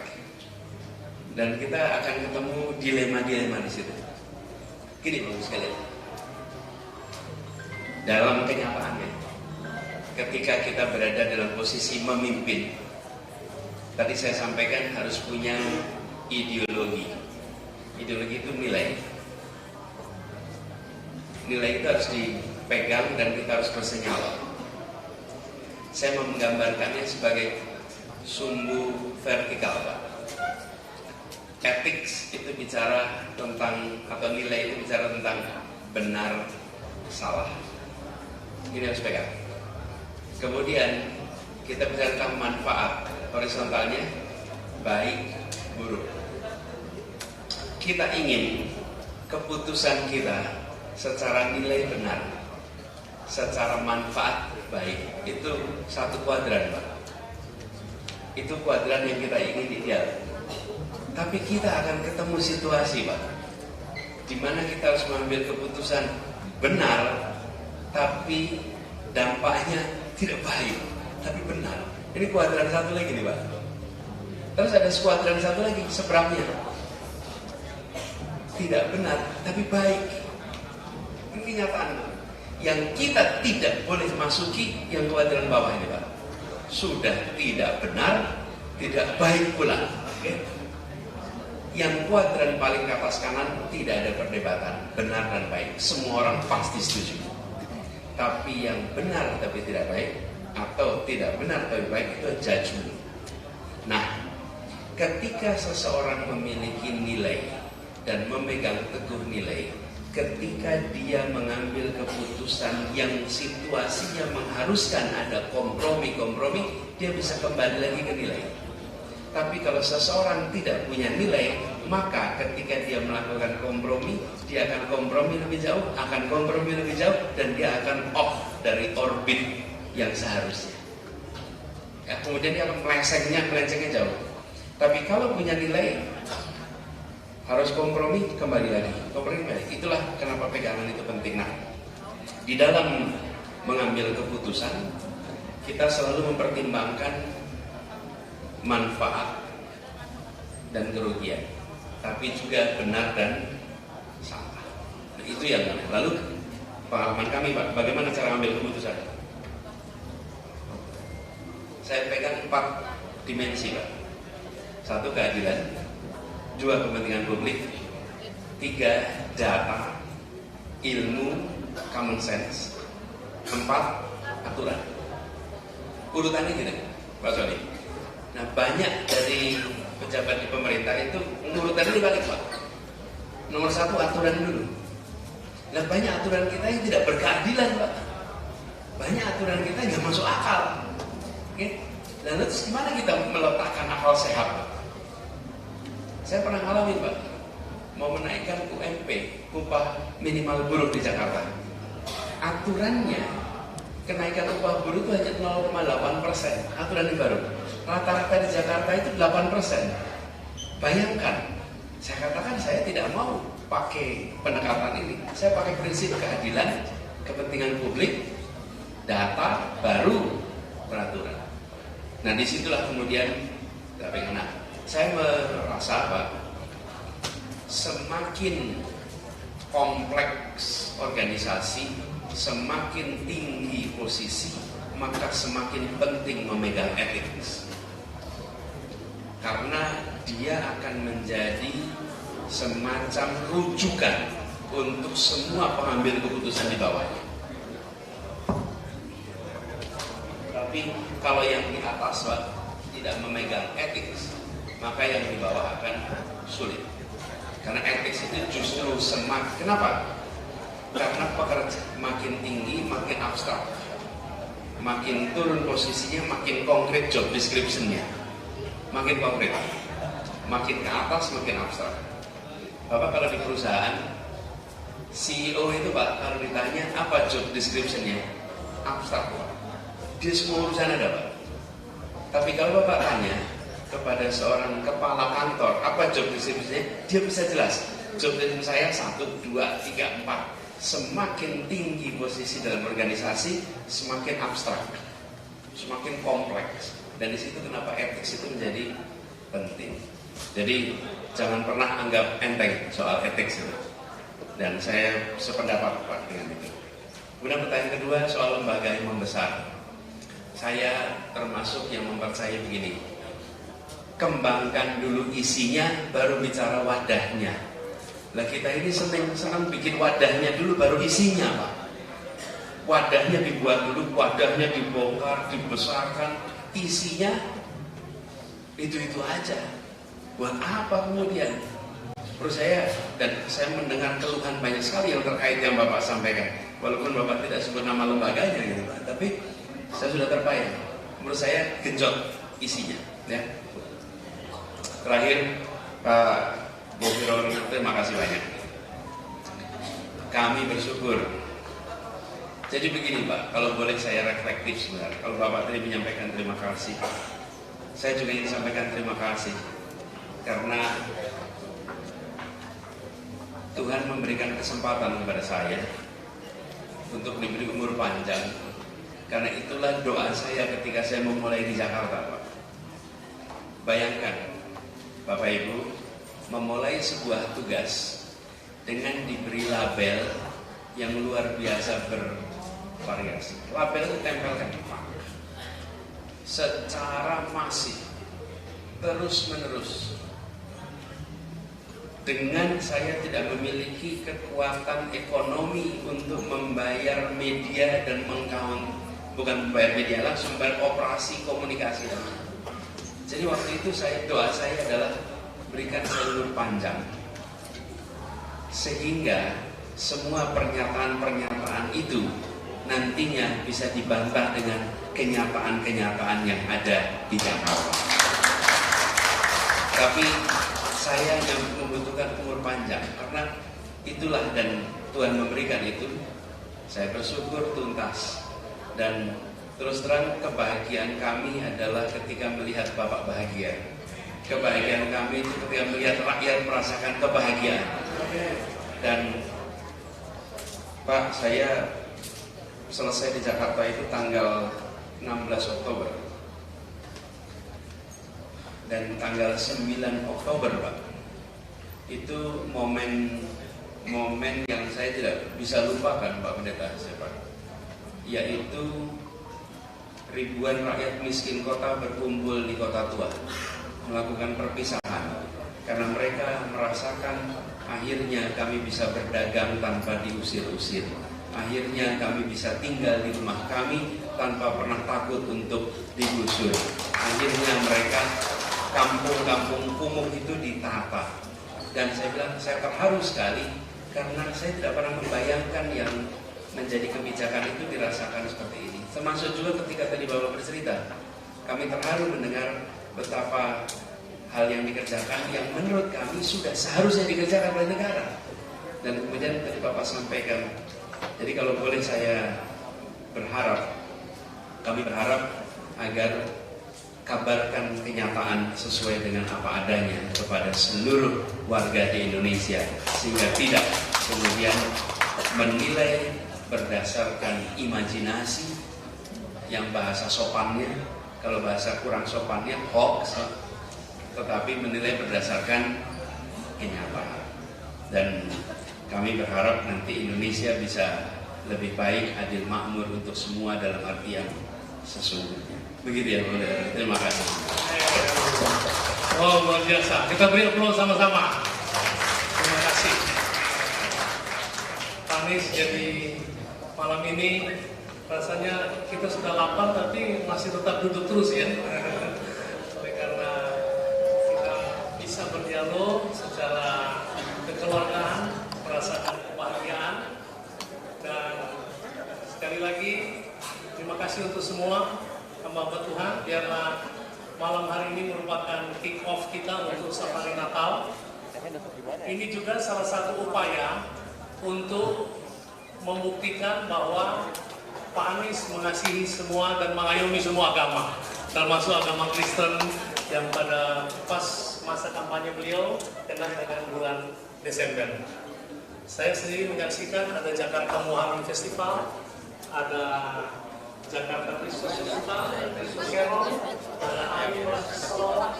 dan kita akan ketemu dilema-dilema di situ. Gini bagus sekali. Dalam kenyataannya, ketika kita berada dalam posisi memimpin, tadi saya sampaikan harus punya ideologi. Ideologi itu nilai. Nilai itu harus dipegang dan kita harus bersenyawa. Saya menggambarkannya sebagai sumbu vertikal, Pak. Ethics itu bicara tentang, atau nilai itu bicara tentang benar, salah. Ini harus pegang. Kemudian kita bicara tentang manfaat, horizontalnya baik, buruk. Kita ingin keputusan kita secara nilai benar, secara manfaat baik. Itu satu kuadran, Pak. Itu kuadran yang kita ingin ideal. Tapi kita akan ketemu situasi, Pak, di mana kita harus mengambil keputusan benar, tapi dampaknya tidak baik, tapi benar. Ini kuadran satu lagi nih, Pak. Terus ada kuadran satu lagi seberangnya, tidak benar, tapi baik. Ini kenyataan. Yang kita tidak boleh masuki yang kuadran bawah ini, Pak. Sudah tidak benar, tidak baik pula. Oke? Yang kuadran paling ke atas kanan tidak ada perdebatan, benar dan baik. Semua orang pasti setuju. Tapi yang benar tapi tidak baik, atau tidak benar tapi baik, itu judgment. Nah, ketika seseorang memiliki nilai dan memegang teguh nilai, ketika dia mengambil keputusan yang situasinya mengharuskan ada kompromi-kompromi, dia bisa kembali lagi ke nilai. Tapi kalau seseorang tidak punya nilai, maka ketika dia melakukan kompromi, dia akan kompromi lebih jauh, dan dia akan off dari orbit yang seharusnya. Ya, kemudian dia akan melencengnya jauh. Tapi kalau punya nilai, harus kompromi, kembali lagi. Kompromi kembali. Itulah kenapa pegangan itu penting. Nah, di dalam mengambil keputusan, kita selalu mempertimbangkan manfaat dan kerugian, tapi juga benar dan salah. Nah, itu yang lalu pengalaman kami, Pak, bagaimana cara ambil keputusan? Saya pegang 4 dimensi, Pak. 1, keadilan. 2, kepentingan publik. 3, data, ilmu, common sense. 4, aturan. Urutannya gini, Pak Sony. Nah, banyak dari pejabat di pemerintah itu urutannya dibalik, Pak. Nomor 1, aturan dulu. Nah, banyak aturan kita yang tidak berkeadilan, Pak. Banyak aturan kita yang nggak masuk akal. Oke? Dan terus gimana kita meletakkan akal sehat, Pak? Saya pernah ngalamin, Pak, mau menaikkan UMP, upah minimal buruh di Jakarta. Aturannya, kenaikan upah buruh itu hanya 0,8%. Aturan yang baru. Rata-rata di Jakarta itu 8%. Bayangkan, Saya katakan saya tidak mau pakai pendekatan ini. Saya pakai prinsip keadilan, kepentingan publik, data, baru peraturan. Nah disitulah kemudian saya merasa Pak, semakin kompleks organisasi, semakin tinggi posisi, maka semakin penting memegang etik. Karena dia akan menjadi semacam rujukan untuk semua pengambil keputusan di bawahnya. Tapi kalau yang di atas Pak tidak memegang etik, maka yang di bawah akan sulit. Karena etik itu justru kenapa? Karena pekerja makin tinggi makin abstrak, makin turun posisinya makin konkret job description-nya, makin konkret, makin ke atas makin abstrak. Bapak kalau di perusahaan CEO itu Pak, kalau ditanya apa job description-nya, abstrak Pak. Dia semua urusan ada Pak. Tapi kalau Bapak tanya kepada seorang kepala kantor apa job description-nya, dia bisa jelas. Job description saya 1, 2, 3, 4. Semakin tinggi posisi dalam organisasi, semakin abstrak, semakin kompleks. Dan di situ kenapa etik itu menjadi penting. Jadi jangan pernah anggap enteng soal etik itu. Dan saya sependapat Pak dengan itu. Kemudian pertanyaan kedua soal lembaga yang membesar. Saya termasuk yang mempercayai begini. Kembangkan dulu isinya, baru bicara wadahnya. Lah kita ini senang bikin wadahnya dulu, baru isinya Pak. Wadahnya dibuat dulu, wadahnya dibongkar, dibesarkan, isinya itu-itu aja. Buat apa kemudian? Menurut saya, dan saya mendengar keluhan banyak sekali yang terkait yang Bapak sampaikan. Walaupun Bapak tidak sebut nama lembaganya gitu Pak, tapi saya sudah terbayang. Menurut saya genjot isinya. Ya. Terakhir Pak Bofiro, terima kasih banyak. Kami bersyukur. Jadi begini Pak, kalau boleh saya reflektif sebentar. Kalau Bapak tadi menyampaikan terima kasih, saya juga ingin sampaikan terima kasih. Karena Tuhan memberikan kesempatan kepada saya untuk diberi umur panjang. Karena itulah doa saya ketika saya memulai di Jakarta Pak. Bayangkan Bapak Ibu, memulai sebuah tugas dengan diberi label yang luar biasa bervariasi. Label itu tempelkan Pak secara masif, terus menerus. Dengan saya tidak memiliki kekuatan ekonomi untuk membayar media dan bukan membayar media langsung, membayar operasi komunikasi. Jadi waktu itu doa saya adalah berikan saya umur panjang sehingga semua pernyataan-pernyataan itu nantinya bisa dibantah dengan kenyataan-kenyataan yang ada di Jakarta. Tapi saya yang membutuhkan umur panjang karena itulah, dan Tuhan memberikan itu. Saya bersyukur tuntas, dan terus terang kebahagiaan kami adalah ketika melihat Bapak bahagia. Kebahagiaan kami itu ketika melihat rakyat merasakan kebahagiaan. Dan Pak, saya selesai di Jakarta itu tanggal 16 Oktober. Dan tanggal 9 Oktober Pak, itu momen yang saya tidak bisa lupakan Pak Pendeta Pak, yaitu ribuan rakyat miskin kota berkumpul di Kota Tua melakukan perpisahan karena mereka merasakan akhirnya kami bisa berdagang tanpa diusir-usir, akhirnya kami bisa tinggal di rumah kami tanpa pernah takut untuk digusur, akhirnya mereka kampung-kampung kumuh itu ditata. Dan saya bilang saya terharu sekali karena saya tidak pernah membayangkan yang menjadi kebijakan itu dirasakan seperti ini. Termasuk juga ketika tadi Bapak bercerita, kami terharu mendengar betapa hal yang dikerjakan yang menurut kami sudah seharusnya dikerjakan oleh negara. Dan kemudian tadi Bapak sampaikan, jadi kalau boleh saya berharap, kami berharap agar kabarkan kenyataan sesuai dengan apa adanya kepada seluruh warga di Indonesia, sehingga tidak kemudian menilai berdasarkan imajinasi yang bahasa sopannya, kalau bahasa kurang sopannya hoax, tetapi menilai berdasarkan kenyataan. Dan kami berharap nanti Indonesia bisa lebih baik, adil, makmur untuk semua dalam arti yang sesungguhnya. Begitu ya, Saudara. Terima kasih. Oh, luar biasa. Kita beri aplaus sama-sama. Terima kasih. Pak Anies, jadi malam ini rasanya kita sudah lapar tapi masih tetap duduk terus ya. Oleh karena kita bisa berdialog secara kekeluargaan, merasakan kebahagiaan. Dan sekali lagi terima kasih untuk semua. Hamba Tuhan, biarlah malam hari ini merupakan kick off kita untuk safari Natal. Ini juga salah satu upaya untuk membuktikan bahwa Pak Anies mengasihi semua dan mengayomi semua agama, termasuk agama Kristen yang pada pas masa kampanye beliau dengan bulan Desember. Saya sendiri menyaksikan ada Jakarta Muharram Festival, ada Jakarta Christmas Festival, Christmas Carol, ada Air Salon,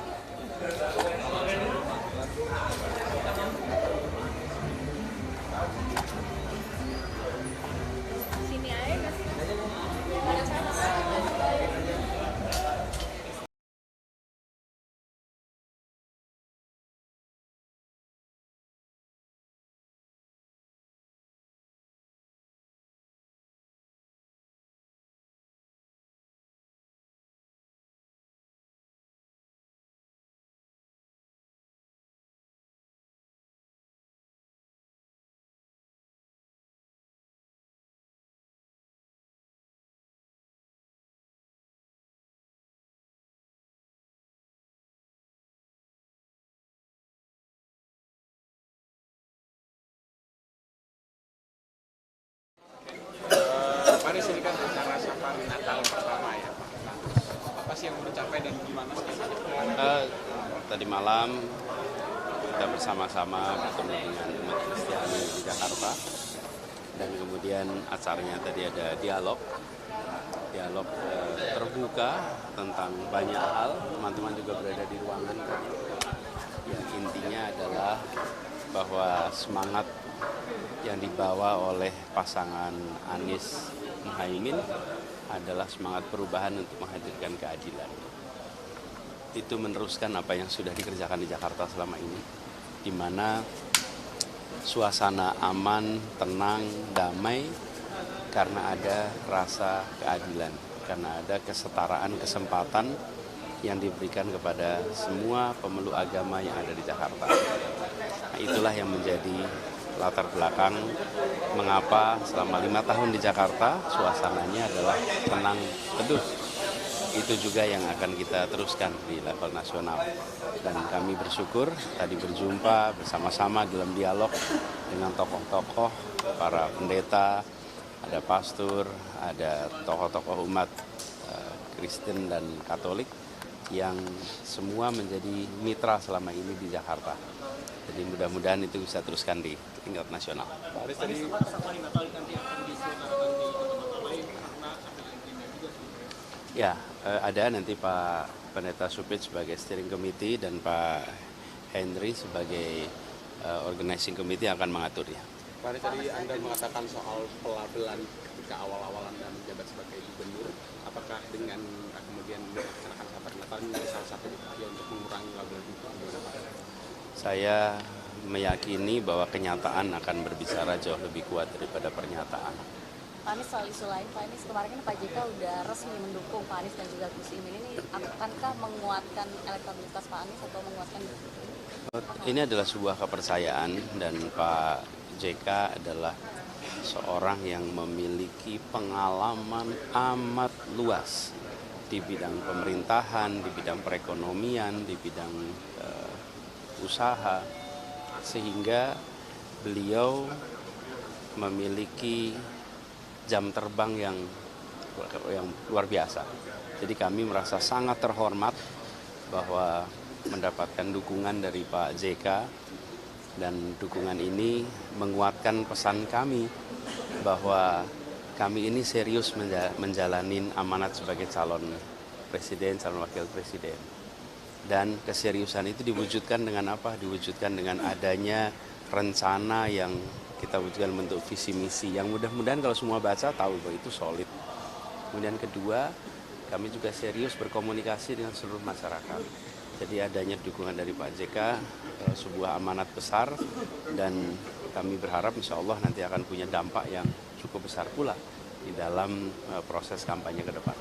dan sebagainya. Sini aja nggak sih? Ada sana. Mari ini kan acara safari Natal pertama ya Pak. Apa sih yang udah capai dan gimana sih? Tadi malam kita bersama-sama bertemu dengan umat Kristiani di Jakarta, dan kemudian acaranya tadi ada dialog terbuka tentang banyak hal. Teman-teman juga berada di ruangan tadi. Ya, intinya adalah bahwa semangat yang dibawa oleh pasangan Anies Muhaimin adalah semangat perubahan untuk menghadirkan keadilan. Itu meneruskan apa yang sudah dikerjakan di Jakarta selama ini, di mana suasana aman, tenang, damai karena ada rasa keadilan, karena ada kesetaraan kesempatan yang diberikan kepada semua pemeluk agama yang ada di Jakarta. Nah, itulah yang menjadi latar belakang mengapa selama 5 tahun di Jakarta suasananya adalah tenang, teduh. Itu juga yang akan kita teruskan di level nasional. Dan kami bersyukur tadi berjumpa bersama-sama dalam dialog dengan tokoh-tokoh, para pendeta, ada pastor, ada tokoh-tokoh umat Kristen dan Katolik yang semua menjadi mitra selama ini di Jakarta. Jadi mudah-mudahan itu bisa teruskan di tingkat nasional. Pak Anies tadi ya, ada nanti Pak Pendeta Supit sebagai steering committee dan Pak Henry sebagai organizing committee yang akan mengaturnya. Pak Anies tadi Anda mengatakan soal pelabelan ketika awal-awal Anda menjabat sebagai gubernur, apakah dengan kemudian melaksanakan safari Natal ini salah satu upaya untuk mengurangi labelan itu? Saya meyakini bahwa kenyataan akan berbicara jauh lebih kuat daripada pernyataan. Pak Anies soal isu lain, Pak Anies kemarin kan Pak JK udah resmi mendukung Pak Anies dan juga Gus Imin, ini akankah menguatkan elektabilitas Pak Anies atau menguatkan? Ini adalah sebuah kepercayaan dan Pak JK adalah seorang yang memiliki pengalaman amat luas di bidang pemerintahan, di bidang perekonomian, di bidang usaha, sehingga beliau memiliki jam terbang yang luar biasa. Jadi kami merasa sangat terhormat bahwa mendapatkan dukungan dari Pak JK, dan dukungan ini menguatkan pesan kami bahwa kami ini serius menjalani amanat sebagai calon presiden, calon wakil presiden. Dan keseriusan itu diwujudkan dengan apa? Diwujudkan dengan adanya rencana yang kita wujudkan bentuk visi misi yang mudah-mudahan kalau semua baca tahu bahwa itu solid. Kemudian kedua, kami juga serius berkomunikasi dengan seluruh masyarakat. Jadi adanya dukungan dari Pak JK sebuah amanat besar, dan kami berharap insya Allah nanti akan punya dampak yang cukup besar pula di dalam proses kampanye ke depan.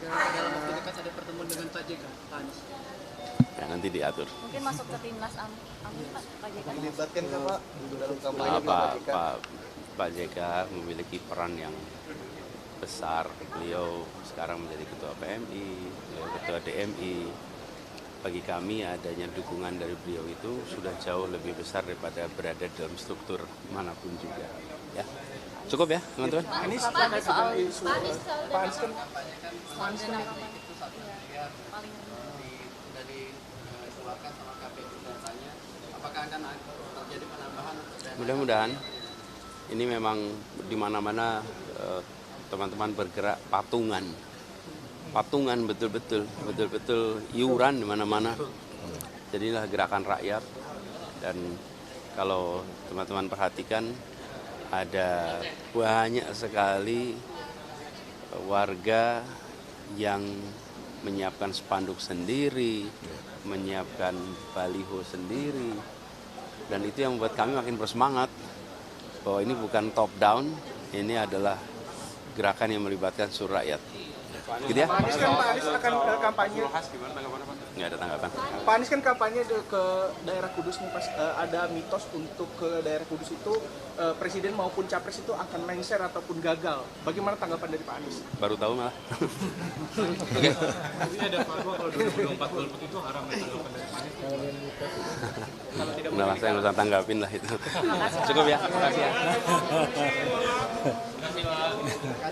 Dalam waktu dekat ada pertemuan dengan Pak JK, Pak Anies. Ya, nanti diatur. Mungkin masuk ke timnas amin Pak JK. Melibatkan ke Pak dalam kampanye Pak JK memiliki peran yang besar. Beliau sekarang menjadi ketua PMI, beliau ketua DMI. Bagi kami adanya dukungan dari beliau itu sudah jauh lebih besar daripada berada dalam struktur manapun juga. Ya, cukup ya teman-teman. Pak Anies kan mudah-mudahan ini memang di mana-mana teman-teman bergerak patungan betul-betul iuran di mana-mana. Jadilah gerakan rakyat, dan kalau teman-teman perhatikan ada banyak sekali warga yang menyiapkan spanduk sendiri, menyiapkan baliho sendiri, dan itu yang membuat kami makin bersemangat bahwa ini bukan top down, ini adalah gerakan yang melibatkan seluruh rakyat. Gitu ya? Pak Anies akan kampanye. Nggak ada tanggapan. Pak Anies kan kampanye ke daerah Kudus nih, pas ada mitos untuk ke daerah Kudus itu presiden maupun capres itu akan lengser ataupun gagal. Bagaimana tanggapan dari Pak Anies? Baru tahu malah. Oke. Ini ada fatwa kalau 2024 golput itu haram ya tanggapan dari Pak Anies. Udah lah, saya nggak usah tanggapin lah itu. Cukup ya. Terima kasih ya. Terima kasih Pak.